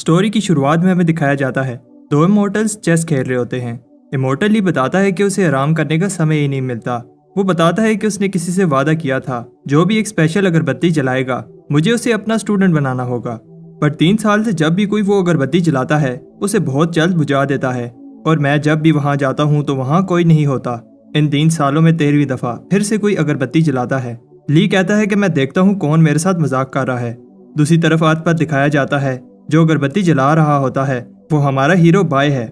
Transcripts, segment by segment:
Story की शुरुआत में हमें दिखाया जाता है दो इमोर्टल्स चेस खेल रहे होते हैं। इमोर्टल ही बताता है कि उसे आराम करने का समय ही नहीं मिलता। वो बताता है कि उसने किसी से वादा किया था जो भी एक स्पेशल अगरबत्ती जलाएगा मुझे उसे अपना स्टूडेंट बनाना होगा। पर 3 साल से जब भी कोई वो अगरबत्ती जलाता है उसे बहुत जल्द बुझा देता है और मैं जब भी वहाँ जाता हूँ तो वहाँ कोई नहीं होता। इन 3 सालों में 13वीं दफा फिर से कोई अगरबत्ती जलाता है। ली कहता है कि मैं देखता हूँ कौन मेरे साथ मजाक कर रहा है। दूसरी तरफ आत पर दिखाया जाता है जो अगरबत्ती जला रहा होता है वो हमारा हीरो बाय है।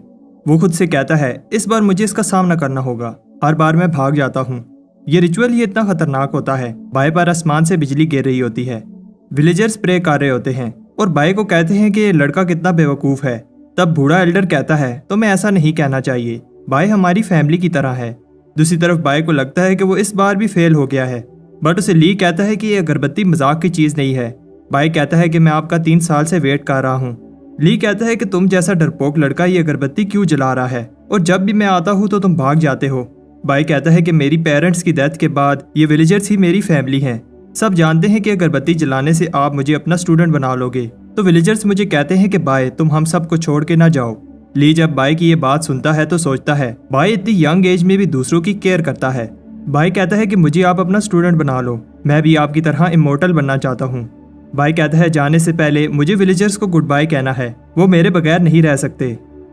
वो खुद से कहता है इस बार मुझे इसका सामना करना होगा, हर बार मैं भाग जाता हूँ। ये रिचुअल ही इतना खतरनाक होता है। बाय पर आसमान से बिजली गिर रही होती है। विलेजर्स प्रे कर रहे होते हैं और बाय को कहते हैं कि ये लड़का कितना बेवकूफ़ है। तब बूढ़ा एल्डर कहता है तो मैं ऐसा नहीं कहना चाहिए, बाय हमारी फैमिली की तरह है। दूसरी तरफ बाय को लगता है कि वो इस बार भी फेल हो गया है, बट उसे ली कहता है कि ये अगरबत्ती मजाक की चीज़ नहीं है। बाय कहता है कि मैं आपका 3 साल से वेट कर रहा हूँ। ली कहता है कि तुम जैसा डरपोक लड़का ये अगरबत्ती क्यों जला रहा है और जब भी मैं आता हूँ तो तुम भाग जाते हो। बाय कहता है कि मेरी पेरेंट्स की डेथ के बाद ये विलेजर्स ही मेरी फैमिली हैं। सब जानते हैं कि अगरबत्ती जलाने से आप मुझे अपना स्टूडेंट बना लोगे। तो विलेजर्स मुझे कहते हैं कि बाय तुम हम सबको छोड़ के ना जाओ। ली जब बाय की ये बात सुनता है तो सोचता है बाय इतनी यंग एज में भी दूसरों की केयर करता है। बाय कहता है कि मुझे आप अपना स्टूडेंट बना लो, मैं भी आपकी तरह इमोर्टल बनना चाहता हूँ। बाय कहता है जाने से पहले मुझे विलेजर्स को गुड बाय कहना है, वो मेरे बगैर नहीं रह सकते।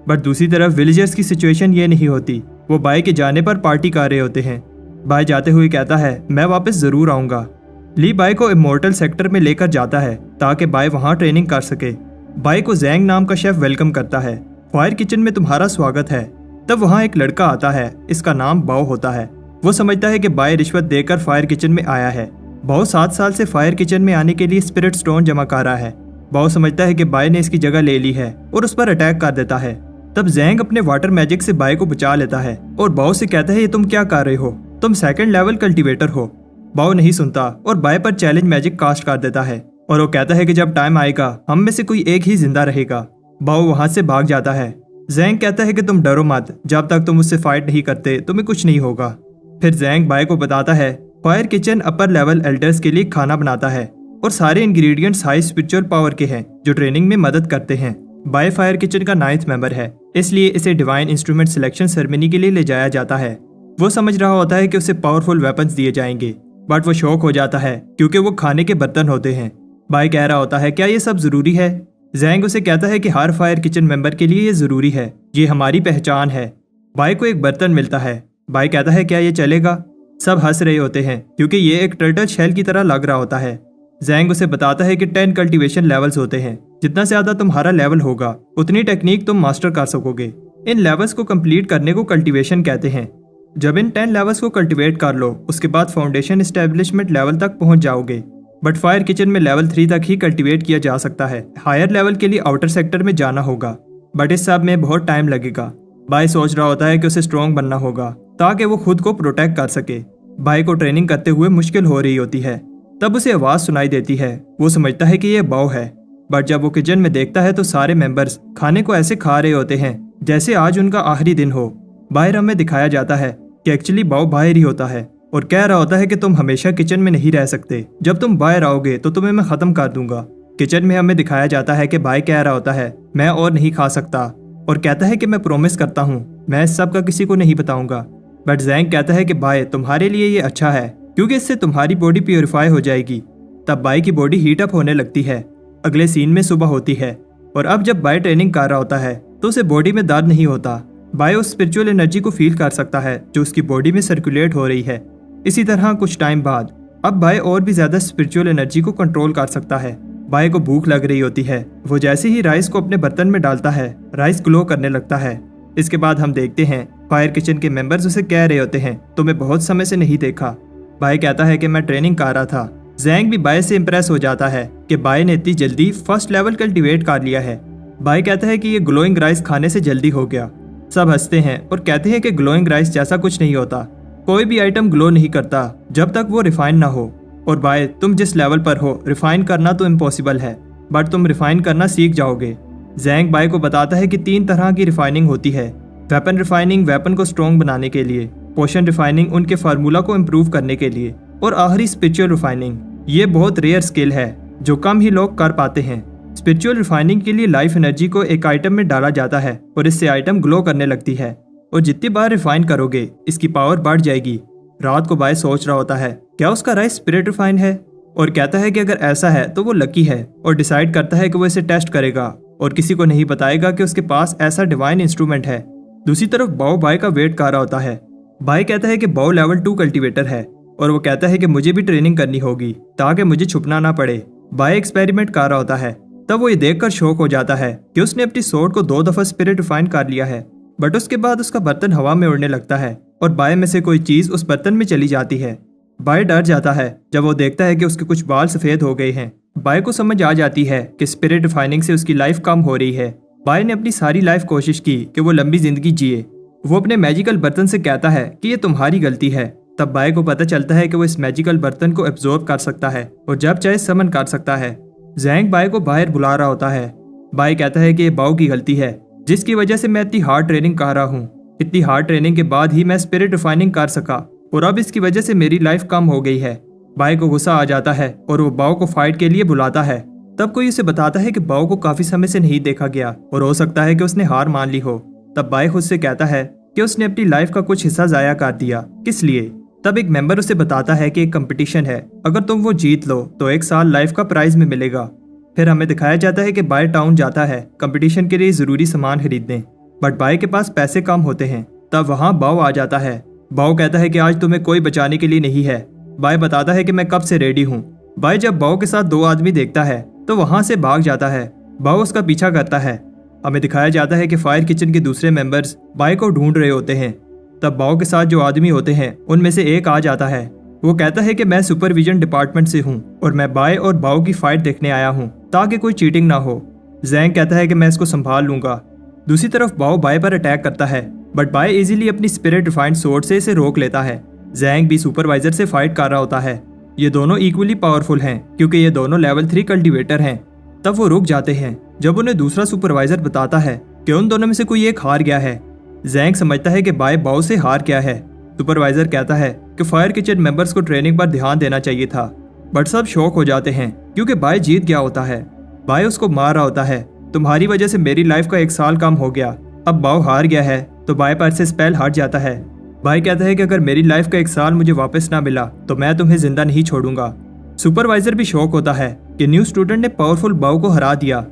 बट दूसरी तरफ विलेजर्स की सिचुएशन ये नहीं होती। वो बाय के जाने पर पार्टी कर रहे होते हैं। बाय जाते हुए कहता है मैं वापस जरूर आऊंगा। ली बाय को इमोर्टल सेक्टर में लेकर जाता है ताकि बाय वहां ट्रेनिंग कर सके। बाय को जैंग नाम का शेफ वेलकम करता है। फायर किचन में तुम्हारा स्वागत है। तब वहां एक लड़का आता है, इसका नाम बाओ होता है। वो समझता है कि बाय रिश्वत देकर फायर किचन में आया है। बाओ 7 साल से फायर किचन में आने के लिए स्पिरिट स्टोन जमा कर रहा है। बाओ समझता है कि बाय ने इसकी जगह ले ली है और उस पर अटैक कर देता है। तब जैंग अपने वाटर मैजिक से बाय को बचा लेता है और बाओ से कहता है ये तुम क्या कर रहे हो, तुम 2nd लेवल कल्टीवेटर हो। बाओ नहीं सुनता और बाय पर चैलेंज मैजिक कास्ट कर देता है और वो कहता है कि जब टाइम आएगा हम में से कोई एक ही जिंदा रहेगा। बाओ वहां से भाग जाता है। जैंग कहता है कि तुम डरो मत, जब तक तुम उससे फाइट नहीं करते तुम्हें कुछ नहीं होगा। फिर जैंग बाय को बताता है fire kitchen upper level elders के लिए खाना बनाता है और सारे इंग्रेडिएंट्स हाई स्पिरिचुअल पावर के हैं जो ट्रेनिंग में मदद करते हैं। बाय फायर किचन का 9th मेंबर है, इसलिए इसे डिवाइन इंस्ट्रूमेंट सिलेक्शन सेरेमनी के लिए ले जाया जाता है। वो समझ रहा होता है कि उसे पावरफुल वेपन्स दिए जाएंगे, बट वो शॉक हो जाता है क्योंकि वो खाने के बर्तन होते हैं। बाय कह रहा होता है क्या ये सब जरूरी है। जैंग उसे कहता है कि हर फायर किचन मेंबर के लिए ये जरूरी है, ये हमारी पहचान है। बाय को एक बर्तन मिलता है। बाय कहता है क्या ये चलेगा। सब हंस रहे होते हैं क्योंकि ये एक टर्टल शेल की तरह लग रहा होता है। जैंग उसे बताता है कि 10 कल्टीवेशन लेवल्स होते हैं, जितना ज्यादा तुम्हारा लेवल होगा उतनी टेक्निक तुम मास्टर कर सकोगे। इन लेवल्स को कंप्लीट करने को कल्टीवेशन कहते हैं। जब इन 10 लेवल्स को कल्टीवेट कर लो उसके बाद फाउंडेशन एस्टेब्लिशमेंट लेवल तक पहुंच जाओगे। बट फायर किचन में लेवल 3 तक ही कल्टीवेट किया जा सकता है। हायर लेवल के लिए आउटर सेक्टर में जाना होगा, बट इस सब में बहुत टाइम लगेगा। बाय सोच रहा होता है कि उसे स्ट्रॉन्ग बनना होगा ताकि वो खुद को प्रोटेक्ट कर सके। बाय को ट्रेनिंग करते हुए मुश्किल हो रही होती है। तब उसे आवाज सुनाई देती है। वो समझता है कि ये बाओ है, बट जब वो किचन में देखता है तो सारे मेंबर्स खाने को ऐसे खा रहे होते हैं जैसे आज उनका आखिरी दिन हो। बाहर में दिखाया जाता है कि एक्चुअली बाओ बाहर ही होता है और कह रहा होता है कि तुम हमेशा किचन में नहीं रह सकते, जब तुम बाहर आओगे तो तुम्हें मैं खत्म कर दूंगा। किचन में हमें दिखाया जाता है कि बाय कह रहा होता है मैं और नहीं खा सकता और कहता है कि मैं प्रॉमिस करता हूँ मैं इस सब का किसी को नहीं बताऊंगा। बट जैंग कहता है कि बाय तुम्हारे लिए ये अच्छा है क्योंकि इससे तुम्हारी बॉडी प्योरीफाई हो जाएगी। तब बाय की बॉडी हीट अप होने लगती है। अगले सीन में सुबह होती है और अब जब बाय ट्रेनिंग कर रहा होता है तो उसे बॉडी में दर्द नहीं होता। बाय उस स्पिरिचुअल एनर्जी को फील कर सकता है जो उसकी बॉडी में सर्कुलेट हो रही है। इसी तरह कुछ टाइम बाद अब बाय और भी ज्यादा स्पिरिचुअल एनर्जी को कंट्रोल कर सकता है। बाय को भूख लग रही होती है। वो जैसे ही राइस को अपने बर्तन में डालता है राइस ग्लो करने लगता है। इसके बाद हम देखते हैं फायर किचन के मेंबर्स उसे कह रहे होते हैं तुम्हें बहुत समय से नहीं देखा। बाय कहता है कि मैं ट्रेनिंग कर रहा था। जैंग भी बाय से इंप्रेस हो जाता है कि बाय ने इतनी जल्दी 1st लेवल कल्टीवेट कर लिया है। बाय कहता है कि ये ग्लोइंग राइस खाने से जल्दी हो गया। सब हंसते हैं और कहते हैं कि ग्लोइंग राइस जैसा कुछ नहीं होता, कोई भी आइटम ग्लो नहीं करता जब तक वो रिफाइन ना हो। और बाय तुम जिस लेवल पर हो रिफाइन करना तो इम्पॉसिबल है, बट तुम रिफाइन करना सीख जाओगे। जैंग बाय को बताता है कि 3 तरह की रिफाइनिंग होती है। वेपन रिफाइनिंग वेपन को स्ट्रॉन्ग बनाने के लिए, पोशन रिफाइनिंग उनके फार्मूला को इम्प्रूव करने के लिए और आखिरी स्पिरिचुअल रिफाइनिंग। ये बहुत रेयर स्किल है जो कम ही लोग कर पाते हैं। स्पिरिचुअल रिफाइनिंग के लिए लाइफ एनर्जी को एक आइटम में डाला जाता है और इससे आइटम ग्लो करने लगती है और जितनी बार रिफाइन करोगे इसकी पावर बढ़ जाएगी। रात को बाय सोच रहा होता है क्या उसका राइस स्पिरिट रिफाइन है और कहता है कि अगर ऐसा है तो वो लकी है और डिसाइड करता है कि वो इसे टेस्ट करेगा और किसी को नहीं बताएगा कि उसके पास ऐसा डिवाइन इंस्ट्रूमेंट है। दूसरी तरफ बाओ बाय का वेट कर रहा होता है। बाय कहता है कि बाओ लेवल 2 कल्टीवेटर है और वो कहता है कि मुझे भी ट्रेनिंग करनी होगी ताकि मुझे छुपना ना पड़े। बाय एक्सपेरिमेंट कर रहा होता है, तब वो ये देखकर शौक हो जाता है कि उसने अपनी सोर्ड को 2 दफा स्पिरिट रिफाइन कर लिया है। बट उसके बाद उसका बर्तन हवा में उड़ने लगता है और बाय में से कोई चीज उस बर्तन में चली जाती है। बाय डर जाता है जब वो देखता है कि उसके कुछ बाल सफेद हो गए हैं। बाय को समझ आ जाती है कि स्पिरिट रिफाइनिंग से उसकी लाइफ कम हो रही है। बाय ने अपनी सारी लाइफ कोशिश की कि वो लंबी जिंदगी जिए। वो अपने मैजिकल बर्तन से कहता है कि ये तुम्हारी गलती है। तब बाय को पता चलता है कि वो इस मैजिकल बर्तन को एब्जॉर्ब कर सकता है और जब चाहे समन कर सकता है। जैंग बाय को बाहर बुला रहा होता है। बाय कहता है कि ये बाओ की गलती है जिसकी वजह से मैं इतनी हार्ड ट्रेनिंग कर रहा हूँ। इतनी हार्ड ट्रेनिंग के बाद ही मैं स्पिरिट रिफाइनिंग कर सका और अब इसकी वजह से मेरी लाइफ कम हो गई है। बाय को गुस्सा आ जाता है और वो बाओ को फाइट के लिए बुलाता है। तब कोई उसे बताता है कि बाओ को काफी समय से नहीं देखा गया और हो सकता है कि उसने हार मान ली हो। तब बाय खुद से कहता है कि उसने अपनी लाइफ का कुछ हिस्सा जाया कर दिया, किस लिए। तब एक मेंबर उसे बताता है कि एक कंपटीशन है, अगर तुम वो जीत लो तो 1 साल लाइफ का प्राइज में मिलेगा। फिर हमें दिखाया जाता है कि बाय टाउन जाता है कंपटीशन के लिए जरूरी सामान खरीदने, बट बाय के पास पैसे कम होते हैं। तब वहाँ बाओ आ जाता है। बाओ कहता है कि आज तुम्हें कोई बचाने के लिए नहीं है। बाय बताता है कि मैं कब से रेडी हूँ। बाय जब बाओ के साथ 2 आदमी देखता है तो वहां से भाग जाता है। बाओ उसका पीछा करता है। हमें दिखाया जाता है कि फायर किचन के दूसरे मेंबर्स बाय को ढूंढ रहे होते हैं। तब बाओ के साथ जो आदमी होते हैं उनमें से एक आ जाता है। वो कहता है कि मैं सुपरविजन डिपार्टमेंट से हूँ और मैं बाय और बाओ की फाइट देखने आया हूँ ताकि कोई चीटिंग ना हो। जैंग कहता है कि मैं इसको संभाल लूंगा। दूसरी तरफ बाओ बाय पर अटैक करता है बट बाय इजीली अपनी स्पिरिट रिफाइंड सोर्ड से इसे रोक लेता है। जैंग भी सुपरवाइजर से फाइट कर रहा होता है। ये दोनों इक्वली पावरफुल हैं क्योंकि ये दोनों लेवल 3 कल्टीवेटर हैं। तब वो रुक जाते हैं जब उन्हें दूसरा सुपरवाइजर बताता है कि उन दोनों में से कोई एक हार गया है। जैंग समझता है कि बाय बाओ से हार गया है। सुपरवाइजर कहता है कि फायर किचन मेंबर्स को ट्रेनिंग पर ध्यान देना चाहिए था, बट सब शॉक हो जाते हैं क्योंकि बाय जीत गया होता है। बाय उसको मार रहा होता है, तुम्हारी वजह से मेरी लाइफ का 1 साल कम हो गया। अब बाओ हार गया है तो बाय पर से स्पेल हट जाता है। बाय कहता है कि अगर मेरी लाइफ का 1 साल मुझे वापस ना मिला तो मैं तुम्हें जिंदा नहीं छोड़ूंगा। सुपरवाइजर भी शॉक होता है कि न्यू स्टूडेंट ने पावरफुल बाओ को हरा दिया।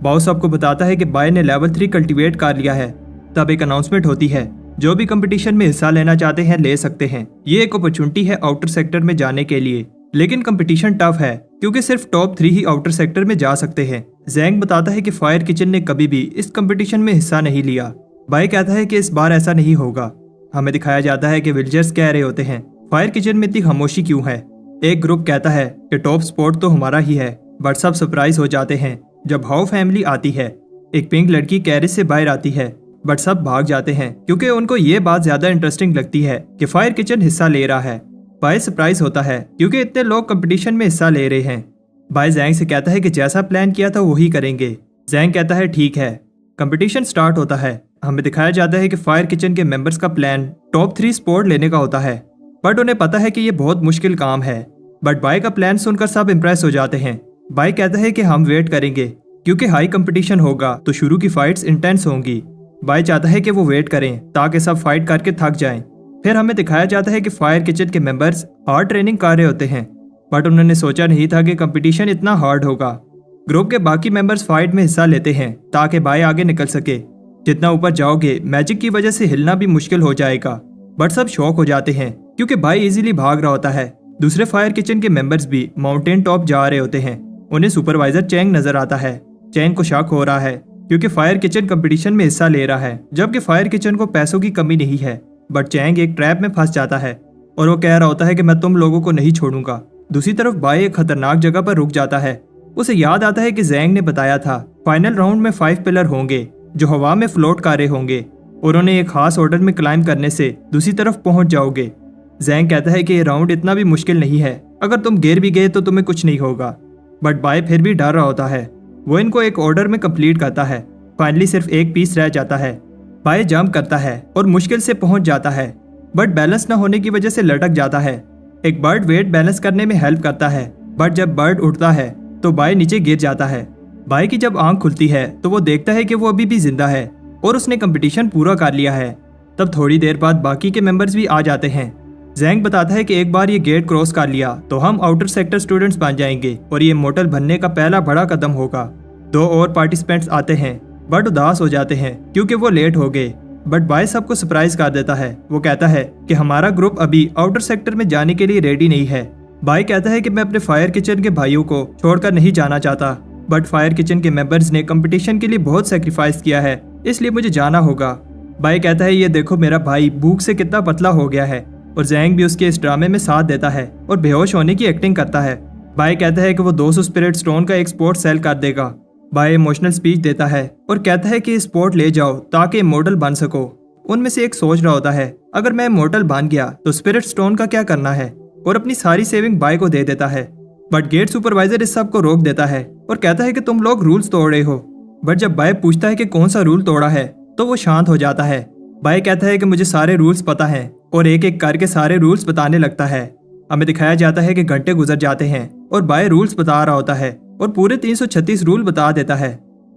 बाओ सबको बताता है कि बाय ने लेवल 3 कल्टीवेट कर लिया है। तब एक अनाउंसमेंट होती है, जो भी कंपटीशन में हिस्सा लेना चाहते हैं ले सकते हैं। ये एक अपॉर्चुनिटी है आउटर सेक्टर में जाने के लिए, लेकिन कंपटीशन टफ है क्योंकि सिर्फ टॉप 3 ही आउटर सेक्टर में जा सकते हैं। जैंग बताता है कि फायर किचन ने कभी भी इस कंपटीशन में हिस्सा नहीं लिया। बाय कहता है कि इस बार ऐसा नहीं होगा। हमें दिखाया जाता है कि विलेजर्स कह रहे होते हैं फायर किचन में इतनी खामोशी क्यों है। एक ग्रुप कहता है कि टॉप स्पॉट तो हमारा ही है, बट सब सरप्राइज हो जाते हैं जब हाउ फैमिली आती है। एक पिंक लड़की कैरेज से बाहर आती है, बट सब भाग जाते हैं क्योंकि उनको ये बात ज्यादा इंटरेस्टिंग लगती है कि फायर किचन हिस्सा ले रहा है। बाय सरप्राइज होता है क्योंकि इतने लोग कंपटीशन में हिस्सा ले रहे हैं। बाय जैंग से कहता है कि जैसा प्लान किया था वही करेंगे। जैंग कहता है ठीक है। कंपटीशन स्टार्ट होता है। हमें दिखाया जाता है कि फायर किचन के मेंबर्स का प्लान टॉप 3 स्पॉट लेने का होता है, बट उन्हें पता है कि ये बहुत मुश्किल काम है। बट बाय का प्लान सुनकर सब इम्प्रेस हो जाते हैं। बाय कहता है कि हम वेट करेंगे क्योंकि हाई कंपटीशन होगा तो शुरू की फाइट्स इंटेंस होंगी। बाय चाहता है कि वो वेट करें ताकि सब फाइट करके थक जाएं। फिर हमें दिखाया जाता है कि फायर किचन के मेंबर्स हार्ड ट्रेनिंग कर रहे होते हैं, बट उन्होंने सोचा नहीं था कि कंपटीशन इतना हार्ड होगा। ग्रुप के बाकी मेंबर्स फाइट में हिस्सा लेते हैं ताकि बाय आगे निकल सके। जितना ऊपर जाओगे मैजिक की वजह से हिलना भी मुश्किल हो जाएगा, बट सब शॉक हो जाते हैं क्योंकि बाय इजीली भाग रहा होता है। दूसरे फायर किचन के मेंबर्स भी माउंटेन टॉप जा रहे होते हैं। उन्हें सुपरवाइजर चैंग नजर आता है। चैंग को शक हो रहा है क्योंकि फायर किचन कंपटीशन में हिस्सा ले रहा है, जबकि फायर किचन को पैसों की कमी नहीं है। बट चैंग एक ट्रैप में फंस जाता है और वो कह रहा होता है कि मैं तुम लोगों को नहीं छोड़ूंगा। दूसरी तरफ बाय एक खतरनाक जगह पर रुक जाता है। उसे याद आता है कि जैंग ने बताया था फाइनल राउंड में 5 पिलर होंगे जो हवा में फ्लोट कर रहे होंगे और उन्हें एक खास ऑर्डर में क्लाइंब करने से दूसरी तरफ पहुंच जाओगे। जैंग कहता है कि ये राउंड इतना भी मुश्किल नहीं है, अगर तुम गिर भी गए तो तुम्हें कुछ नहीं होगा। बट बाय फिर भी डर रहा होता है। वो इनको एक ऑर्डर में कंप्लीट करता है। फाइनली सिर्फ एक पीस रह जाता है। बाय जंप करता है और मुश्किल से पहुंच जाता है, बट बैलेंस न होने की वजह से लटक जाता है। एक बर्ड वेट बैलेंस करने में हेल्प करता है, बट जब बर्ड उठता है तो बाय नीचे गिर जाता है। बाई की जब आंख खुलती है तो वो देखता है कि वो अभी भी जिंदा है और उसने कंपटीशन पूरा कर लिया है। तब थोड़ी देर बाद बाकी के मेंबर्स भी आ जाते हैं। जैंग बताता है कि एक बार ये गेट क्रॉस कर लिया तो हम आउटर सेक्टर स्टूडेंट्स बन जाएंगे और ये इमॉर्टल बनने का पहला बड़ा कदम होगा। 2 और पार्टिसिपेंट्स आते हैं बट उदास हो जाते हैं क्योंकि वो लेट हो गए। बट बाय सबको सरप्राइज कर देता है। वो कहता है कि हमारा ग्रुप अभी आउटर सेक्टर में जाने के लिए रेडी नहीं है। बाय कहता है कि मैं अपने फायर किचन के भाइयों को छोड़कर नहीं जाना चाहता, बट फायर किचन के मेंबर्स ने कंपटीशन के लिए बहुत सेक्रीफाइस किया है, इसलिए मुझे जाना होगा। बाय कहता है ये देखो मेरा भाई भूख से कितना पतला हो गया है, और जैंग भी उसके इस ड्रामे में साथ देता है और बेहोश होने की एक्टिंग करता है। बाय कहता है कि वो 200 स्पिरिट स्टोन का एक स्पोर्ट सेल कर देगा। बाय इमोशनल स्पीच देता है और कहता है कि स्पोर्ट ले जाओ ताकि इमॉर्टल बन सको। उनमें से एक सोच रहा होता है अगर मैं इमॉर्टल बन गया तो स्पिरिट स्टोन का क्या करना है, और अपनी सारी सेविंग बाय को दे देता है। बट गेट सुपरवाइजर इस सब को रोक देता है और कहता है कि तुम लोग रूल्स तोड़ रहे हो। बट जब बाय पूछता है कि कौन सा रूल तोड़ा है तो वो शांत हो जाता है। बाय कहता है कि मुझे सारे रूल्स पता है और एक एक करके सारे रूल्स बताने लगता है। हमें दिखाया जाता है कि घंटे गुजर जाते हैं और बाय रूल्स बता रहा होता है और पूरे 336 रूल बता देता है।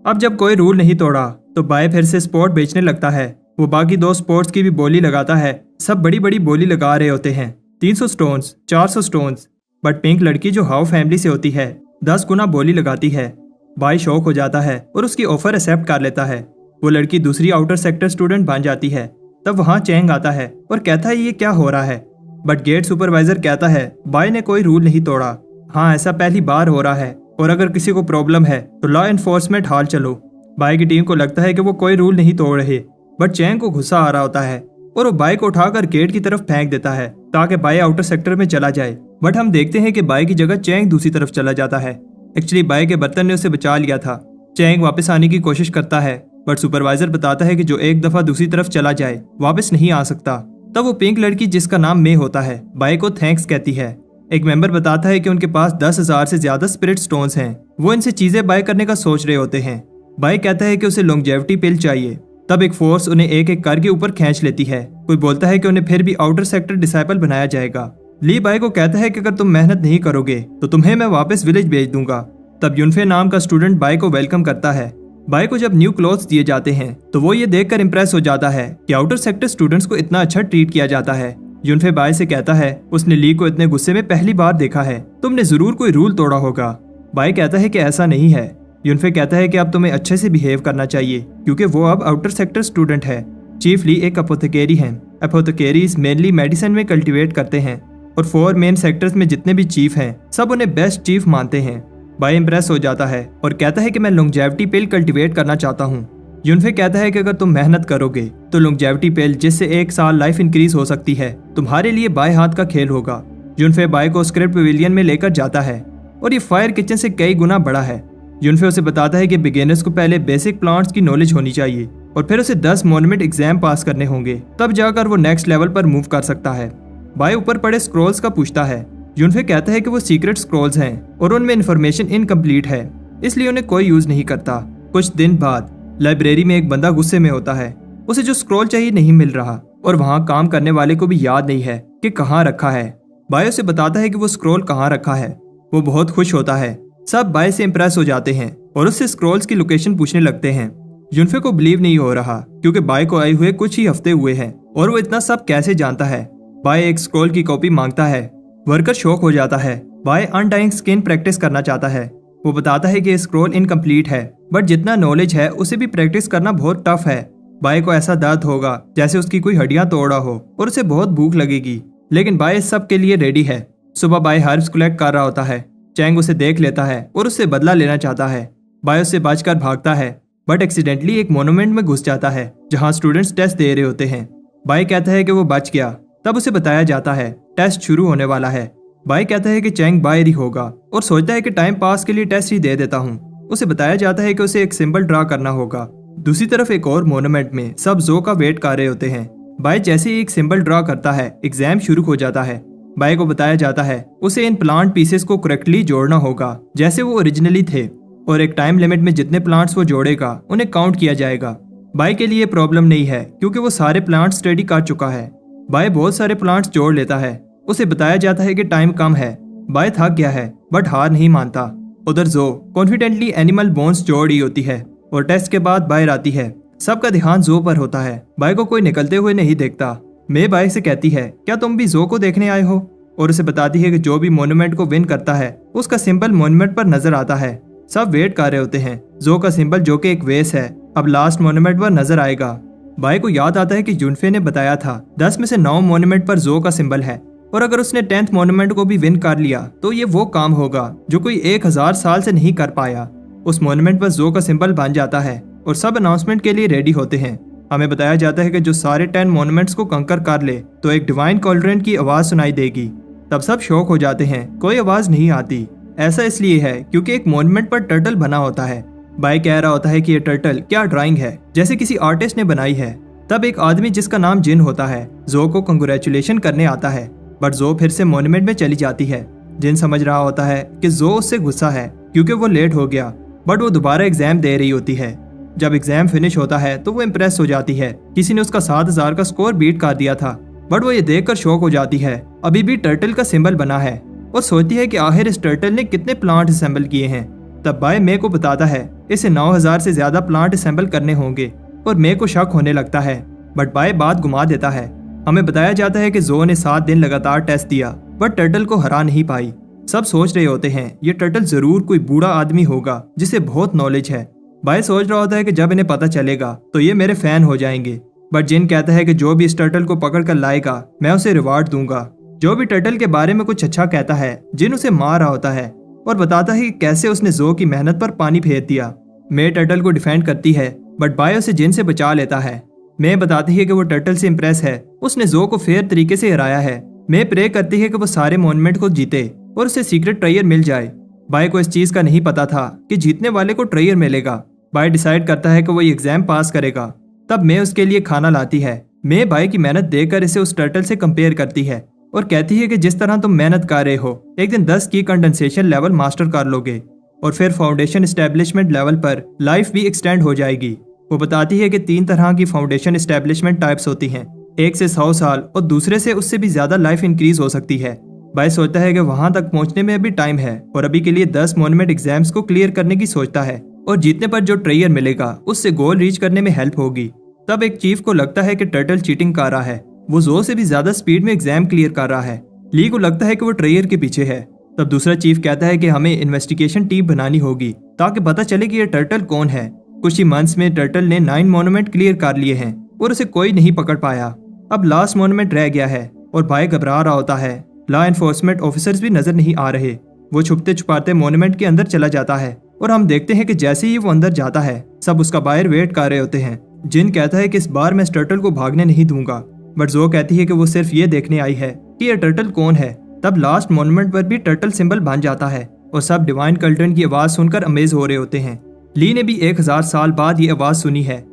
अब जब कोई रूल नहीं तोड़ा तो बाय फिर से स्पोर्ट बेचने लगता है। वो बाकी 2 स्पोर्ट्स की भी बोली लगाता है। सब बड़ी बड़ी बोली लगा रहे होते हैं, 300 स्टोन्स, 400 स्टोन्स। बट पिंक लड़की जो हाउ फैमिली से होती है 10 गुना बोली लगाती है। बाय शौक हो जाता है और उसकी ऑफर एक्सेप्ट कर लेता है। वो लड़की दूसरी आउटर सेक्टर स्टूडेंट बन जाती है। तब वहाँ चैंग आता है और कहता है ये क्या हो रहा है। बट गेट सुपरवाइजर कहता है बाय ने कोई रूल नहीं तोड़ा। हाँ, ऐसा पहली बार हो रहा है और अगर किसी को प्रॉब्लम है तो लॉ एनफोर्समेंट हाल चलो। बाय की टीम को लगता है कि वो कोई रूल नहीं तोड़ रहे, बट चैंग को गुस्सा आ रहा होता है और वो बाय को उठाकर गेट की तरफ फेंक देता है ताकि बाय आउटर सेक्टर में चला जाए। बट हम देखते हैं कि बाय की जगह चैंग दूसरी तरफ चला जाता है। एक्चुअली बाय के बर्तन ने उसे बचा लिया था। चैंग वापस आने की कोशिश करता है बट सुपरवाइजर बताता है कि जो एक दफा दूसरी तरफ चला जाए वापस नहीं आ सकता। तब वो पिंक लड़की जिसका नाम मे होता है बाय को थैंक्स कहती है। एक मेंबर बताता है कि उनके पास 10,000 से ज्यादा स्पिरिट स्टोन्स हैं। वो इनसे चीजें बाय करने का सोच रहे होते हैं। बाय कहता है कि उसे लॉन्जेविटी पिल चाहिए। तब एक फोर्स उन्हें एक एक करके ऊपर खींच लेती है। कोई बोलता है कि उन्हें फिर भी आउटर सेक्टर डिसाइपल बनाया जाएगा। ली बाय को कहता है कि अगर तुम मेहनत नहीं करोगे तो तुम्हें मैं वापस विलेज भेज दूंगा। तब यूनफे नाम का स्टूडेंट बाय को वेलकम करता है। बाय को जब न्यू क्लोथ्स दिए जाते हैं तो वो ये देखकर इंप्रेस हो जाता है कि आउटर सेक्टर स्टूडेंट्स को इतना अच्छा ट्रीट किया जाता है। यूनफे बाय से कहता है उसने ली को इतने गुस्से में पहली बार देखा है, तुमने जरूर कोई रूल तोड़ा होगा। बाय कहता है कि ऐसा नहीं है। यूनफे कहता है कि अब तुम्हें अच्छे से बिहेव करना चाहिए क्योंकि वो अब आउटर सेक्टर स्टूडेंट है। चीफ ली एक अपोथेकेरी हैं। अपोथेकेरीज मेनली मेडिसिन में कल्टीवेट करते हैं और 4 मेन सेक्टर्स में जितने भी चीफ हैं सब उन्हें बेस्ट चीफ मानते हैं। बाय इंप्रेस हो जाता है और कहता है कि मैं लॉन्जेविटी पिल कल्टीवेट करना चाहता हूँ। यूनफे कहता है कि अगर तुम मेहनत करोगे तो लॉन्जेविटी पिल जिससे 1 साल लाइफ इंक्रीज हो सकती है तुम्हारे लिए बाय हाथ का खेल होगा। यूनफे बाय को स्क्रिप्ट पवेलियन में लेकर जाता है और ये फायर किचन से कई गुना बड़ा है। यूनफे उसे बताता है कि बिगिनर्स को पहले बेसिक प्लांट्स की नॉलेज होनी चाहिए और फिर उसे 10 मॉन्यूमेंट एग्जाम पास करने होंगे, तब जाकर वो नेक्स्ट लेवल पर मूव कर सकता है। बाय ऊपर पड़े स्क्रॉल्स का पूछता है। यूनफे कहता है कि वो सीक्रेट स्क्रॉल्स हैं और उनमें इन्फॉर्मेशन इनकम्प्लीट है, इसलिए उन्हें कोई यूज नहीं करता। कुछ दिन बाद लाइब्रेरी में एक बंदा गुस्से में होता है। उसे जो स्क्रॉल चाहिए नहीं मिल रहा और वहाँ काम करने वाले को भी याद नहीं है कि कहाँ रखा है। बाय उसे बताता है कि वो स्क्रॉल कहाँ रखा है। वो बहुत खुश होता है। सब बाय से इंप्रेस हो जाते हैं और उससे स्क्रॉल्स की लोकेशन पूछने लगते हैं। यूनफे को बिलीव नहीं हो रहा क्योंकि बाय को आए हुए कुछ ही हफ्ते हुए हैं और वो इतना सब कैसे जानता है। बाय एक स्क्रॉल की कॉपी मांगता है। वर्कर शॉक हो जाता है। बाय अनडाइंग स्किन प्रैक्टिस करना चाहता है। वो बताता है कि स्क्रॉल इनकम्प्लीट है, बट जितना नॉलेज है उसे भी प्रैक्टिस करना बहुत टफ है। बाय को ऐसा दर्द होगा जैसे उसकी कोई हड्डियां तोड़ा हो और उसे बहुत भूख लगेगी, लेकिन बाय इस सब के लिए रेडी है। सुबह बाय हर्ब्स कलेक्ट कर रहा होता है। चैंग उसे देख लेता है और उससे बदला लेना चाहता है। बाय उससे बचकर भागता है बट एक्सीडेंटली एक मोन्यूमेंट में घुस जाता है जहां स्टूडेंट्स टेस्ट दे रहे होते हैं। बाय कहता है कि वो बच गया। तब उसे बताया जाता है टेस्ट शुरू होने वाला है। बाय कहता है कि चैंग बाहर ही होगा और सोचता है कि टाइम पास के लिए टेस्ट ही दे देता हूँ। उसे बताया जाता है कि उसे एक सिंबल ड्रा करना होगा। दूसरी तरफ एक और मोन्यूमेंट में सब जो का वेट कर रहे होते हैं। बाय जैसे ही एक सिंबल ड्रा करता है एग्जाम शुरू हो जाता है। बाय को बताया जाता है उसे इन प्लांट पीसेस को करेक्टली जोड़ना होगा जैसे वो ओरिजिनली थे और एक टाइम लिमिट में जितने प्लांट्स वो जोड़ेगा उन्हें काउंट किया जाएगा। बाय के लिए प्रॉब्लम नहीं है क्योंकि वो सारे प्लांट्स स्टडी कर चुका है। बाय बहुत सारे प्लांट्स जोड़ लेता है। उसे बताया जाता है कि टाइम कम है। बाय थक गया है बट हार नहीं मानता उधर जो कॉन्फिडेंटली एनिमल बोन्स जोड़ रही होती है और टेस्ट के बाद बाहर आती है। सबका ध्यान जो पर होता है। बाय को कोई निकलते हुए नहीं देखता। मैं बाय से कहती है, क्या तुम भी जो को देखने आए हो? और उसे बताती है कि जो भी मोन्यूमेंट को विन करता है उसका सिंबल मोन्यूमेंट पर नजर आता है। सब वेट कर रहे होते हैं। जो का सिंबल जो कि एक वेस है अब लास्ट मोन्यूमेंट पर नजर आएगा। बाय को याद आता है कि जुनफे ने बताया था 10 में से 9 मोन्यूमेंट पर जो का सिंबल है और अगर उसने 10th मोन्यूमेंट को भी विन कर लिया तो ये वो काम होगा जो कोई 1000 साल से नहीं कर पाया। उस मोन्यूमेंट पर जो का सिंबल बन जाता है और सब अनाउंसमेंट के लिए रेडी होते हैं। हमें बताया जाता है कि जो सारे 10 मोन्यूमेंट्स को कंकर कर ले तो एक डिवाइन कॉलरेंट की आवाज सुनाई देगी। तब सब शॉक हो जाते हैं, कोई आवाज नहीं आती। ऐसा इसलिए है क्योंकि एक मोन्यूमेंट पर टर्टल बना होता है। बाय कह रहा होता है कि ये टर्टल क्या ड्राइंग है, जैसे किसी आर्टिस्ट ने बनाई है। तब एक आदमी जिसका नाम जिन होता है जो को कंग्रेचुलेशन करने आता है, बट जो फिर से मोन्यूमेंट में चली जाती है। जिन समझ रहा होता है कि जो उससे गुस्सा है क्योंकि वो लेट हो गया, बट वो दोबारा एग्जाम दे रही होती है। जब एग्जाम फिनिश होता है तो वो इम्प्रेस हो जाती है। किसी ने उसका 7000 का स्कोर बीट कर दिया था, बट वो ये देखकर शॉक हो जाती है अभी भी टर्टल का सिंबल बना है और सोचती है कि आखिर इस टर्टल ने कितने प्लांट असेंबल किए हैं। तब बाय मे को बताता है इसे 9000 से ज्यादा प्लांट असेंबल करने होंगे और मे को शक होने लगता है, बट बाय बात घुमा देता है। हमें बताया जाता है कि जो ने 7 दिन लगातार टेस्ट दिया बट टर्टल को हरा नहीं पाई। सब सोच रहे होते हैं ये टर्टल जरूर कोई बूढ़ा आदमी होगा जिसे बहुत नॉलेज है। बाय सोच रहा होता है कि जब इन्हें पता चलेगा तो ये मेरे फैन हो जाएंगे, बट जिन कहता है कि जो भी इस टर्टल को पकड़ कर लाएगा मैं उसे रिवार्ड दूंगा। जो भी टर्टल के बारे में कुछ अच्छा कहता है, जिन उसे मार रहा होता है और बताता है कि कैसे उसने जो की मेहनत पर पानी फेर दिया। मे टर्टल को डिफेंड करती है बट बाय उसे जिन से बचा लेता है। मे बताती है कि वो टर्टल से इम्प्रेस है, उसने जो को फेयर तरीके से हराया है। मे प्रे करती है कि वो सारे मोन्यूमेंट को जीते और उसे सीक्रेट ट्रेयर मिल जाए। बाय को इस चीज का नहीं पता था कि जीतने वाले को ट्रेयर मिलेगा। बाय डिसाइड करता है कि वो एग्जाम पास करेगा। तब मे उसके लिए खाना लाती है। मे बाय की मेहनत देखकर इसे उस टर्टल से कंपेयर करती है और कहती है कि जिस तरह तुम मेहनत कर रहे हो एक दिन 10 की कंडेंसेशन लेवल मास्टर कर लोगे और फिर फाउंडेशन एस्टेब्लिशमेंट लेवल पर लाइफ भी एक्सटेंड हो जाएगी। वो बताती है कि 3 तरह की फाउंडेशन एस्टेब्लिशमेंट टाइप्स होती हैं, एक से 100 साल और दूसरे से उससे भी ज्यादा लाइफ इंक्रीज हो सकती है। बाय सोचता है कि वहां तक पहुंचने में अभी टाइम है और अभी के लिए 10 मोन्यूमेंट एग्जाम्स को क्लियर करने की सोचता है और जीतने पर जो ट्रेयर मिलेगा उससे गोल रीच करने में हेल्प होगी। तब एक चीफ को लगता है कि टर्टल चीटिंग कर रहा है, वो जो से भी ज्यादा स्पीड में एग्जाम क्लियर कर रहा है। ली को लगता है कि वो ट्रेयर के पीछे है। तब दूसरा चीफ कहता है कि हमें इन्वेस्टिगेशन टीम बनानी होगी ताकि पता चले कि ये टर्टल कौन है। कुछ ही मंथ्स में टर्टल ने 9 मोन्यूमेंट क्लियर कर लिए हैं और उसे कोई नहीं पकड़ पाया। अब लास्ट मोन्यूमेंट रह गया है और बाय घबरा रहा होता है। लॉ एनफोर्समेंट ऑफिसर्स भी नजर नहीं आ रहे। वो छुपते छुपाते मोन्यूमेंट के अंदर चला जाता है और हम देखते हैं कि जैसे ही वो अंदर जाता है सब उसका बाहर वेट कर रहे होते हैं। जिन कहता है कि इस बार मैं इस टर्टल को भागने नहीं दूंगा, बट जो कहती है कि वो सिर्फ ये देखने आई है कि ये टर्टल कौन है। तब लास्ट मोन्यूमेंट पर भी टर्टल सिंबल बन जाता है और सब डिवाइन कल्टन की आवाज सुनकर अमेज हो रहे होते हैं। ली ने भी 1000 साल बाद ये आवाज सुनी है।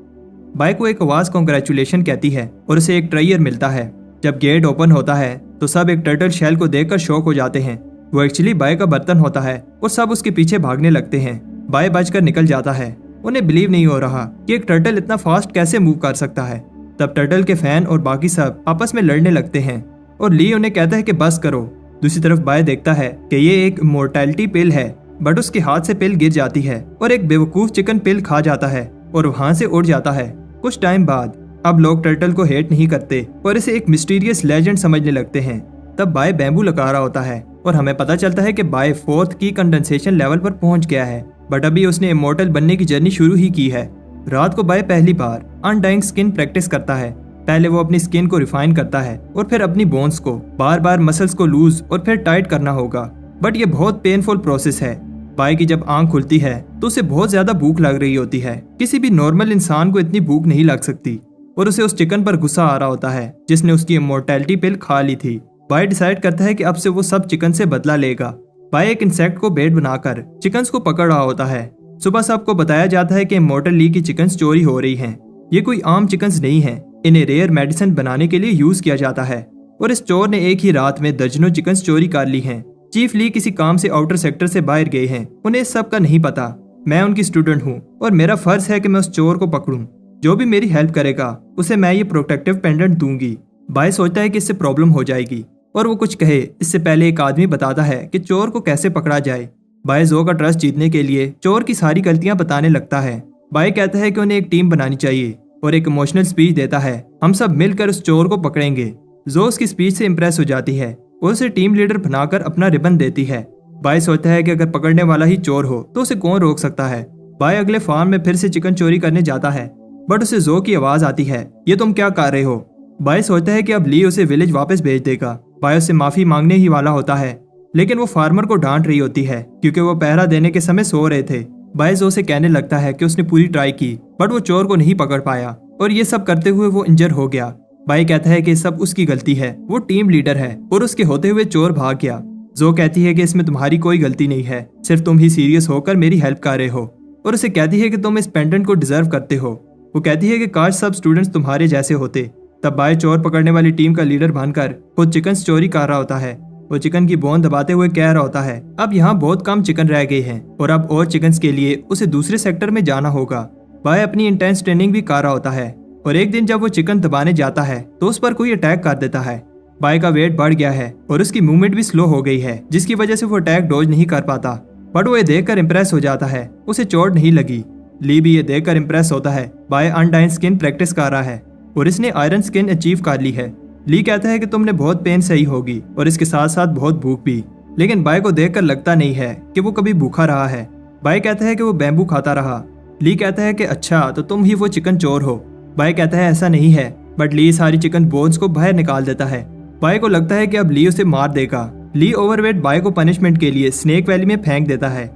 बाय को एक आवाज कांग्रेचुलेशन कहती है और उसे एक ट्रेयर मिलता है। जब गेट ओपन होता है तो सब एक टर्टल शेल को देखकर शॉक हो जाते हैं। वो एक्चुअली बाय का बर्तन होता है और सब उसके पीछे भागने लगते हैं। बाय बचकर निकल जाता है। उन्हें बिलीव नहीं हो रहा कि एक टर्टल इतना फास्ट कैसे मूव कर सकता है। तब टर्टल के फैन और बाकी सब आपस में लड़ने लगते हैं और ली उन्हें कहता है कि बस करो। दूसरी तरफ बाय देखता है कि ये एक मोर्टैलिटी पिल है, बट उसके हाथ से पिल गिर जाती है और एक बेवकूफ चिकन पिल खा जाता है और वहां से उड़ जाता है। कुछ टाइम बाद अब लोग टर्टल को हेट नहीं करते और इसे एक मिस्टीरियस लेजेंड समझने लगते हैं। तब बाय बैम्बू लगा रहा होता है और हमें पता चलता है कि बाय 4th की कंडेंसेशन लेवल पर पहुंच गया है, बट अभी उसने इमोर्टल बनने की जर्नी शुरू ही की है। रात को बाय पहली बार अनडाइंग स्किन प्रैक्टिस करता है। पहले वो अपनी स्किन को रिफाइन करता है और फिर अपनी बोन्स को बार बार मसल्स को लूज और फिर टाइट करना होगा, बट ये बहुत पेनफुल प्रोसेस है। बाय की जब आंख खुलती है तो उसे बहुत ज्यादा भूख लग रही होती है। किसी भी नॉर्मल इंसान को इतनी भूख नहीं लग सकती और उसे उस चिकन पर गुस्सा आ रहा होता है जिसने उसकी इमोर्टैलिटी पिल खा ली थी। बाय डिसाइड करता है कि अब से वो सब चिकन से बदला लेगा। बाय एक इंसेक्ट को बेट बनाकर चिकन्स को पकड़ रहा होता है। सुबह सबको बताया जाता है कि इमोर्टल ली की चिकन्स चोरी हो रही हैं। ये कोई आम चिकन्स नहीं है, इन्हें रेयर मेडिसिन बनाने के लिए यूज किया जाता है और इस चोर ने एक ही रात में दर्जनों चिकन्स चोरी कर ली हैं। चीफ ली किसी काम से आउटर सेक्टर से बाहर गए हैं, उन्हें इस सब का नहीं पता। मैं उनकी स्टूडेंट हूँ और मेरा फर्ज है कि मैं उस चोर को पकड़ूं। जो भी मेरी हेल्प करेगा उसे मैं ये प्रोटेक्टिव पेंडेंट दूंगी। बाय सोचता है कि इससे प्रॉब्लम हो जाएगी और वो कुछ कहे इससे पहले एक आदमी बताता है कि चोर को कैसे पकड़ा जाए। बाय जो का ट्रस्ट जीतने के लिए चोर की सारी गलतियां बताने लगता है। बाय कहता है कि उन्हें एक टीम बनानी चाहिए और एक इमोशनल स्पीच देता है, हम सब मिलकर उस चोर को पकड़ेंगे। जो उसकी स्पीच से इम्प्रेस हो जाती है और उसे टीम लीडर बनाकर अपना रिबन देती है। बाय सोचता है कि अगर पकड़ने वाला ही चोर हो तो उसे कौन रोक सकता है। बाय अगले फार्म में फिर से चिकन चोरी करने जाता है, बट उसे जो की आवाज आती है, ये तुम क्या कर रहे हो। बाय सोचता है कि अब ली उसे विलेज वापस भेज देगा। बाय उससे माफी मांगने ही वाला होता है, लेकिन वो फार्मर को डांट रही होती है क्योंकि वो पहरा देने के समय सो रहे थे। बाय जो से कहने लगता है कि उसने पूरी ट्राई की बट वो चोर को नहीं पकड़ पाया और ये सब करते हुए वो इंजर हो गया। बाय कहता है कि सब उसकी गलती है, वो टीम लीडर है और उसके होते हुए चोर भाग गया। जो कहती है कि इसमें तुम्हारी कोई गलती नहीं है, सिर्फ तुम ही सीरियस होकर मेरी हेल्प कर रहे हो, और उसे कहती है कि तुम इस पेंडेंट को डिजर्व करते हो। वो कहती है कि काश सब स्टूडेंट्स तुम्हारे जैसे होते। तब बाय चोर पकड़ने वाली टीम का लीडर बनकर खुद चिकन चोरी कर रहा होता है। वो चिकन की बोन दबाते हुए कह रहा होता है, अब यहाँ बहुत कम चिकन रह गए हैं और अब और चिकन के लिए उसे दूसरे सेक्टर में जाना होगा। बाय अपनी इंटेंस ट्रेनिंग भी कर रहा होता है और एक दिन जब वो चिकन दबाने जाता है तो उस पर कोई अटैक कर देता है। बाय का वेट बढ़ गया है और उसकी मूवमेंट भी स्लो हो गई है, जिसकी वजह से वो अटैक डॉज नहीं कर पाता। बट वो ये देखकर इम्प्रेस हो जाता है, उसे चोट नहीं लगी। ली भी ये देखकर इम्प्रेस होता है। बाय अनडाइन स्किन प्रैक्टिस कर रहा है और इसने आयरन स्किन अचीव कर ली है। ली कहता है कि तुमने बहुत पेन सही होगी और इसके साथ साथ बहुत भूख भी, लेकिन बाय को देखकर लगता नहीं है कि वो कभी भूखा रहा है। बाय कहता है कि वो बैम्बू खाता रहा। ली कहता है कि अच्छा तो तुम ही वो चिकन चोर हो। बाय कहता है ऐसा नहीं है, बट ली सारी चिकन बोन्स को बाहर निकाल देता है। बाय को लगता है कि अब ली उसे मार देगा। ली ओवरवेट बाय को पनिशमेंट के लिए स्नेक वैली में फेंक देता है।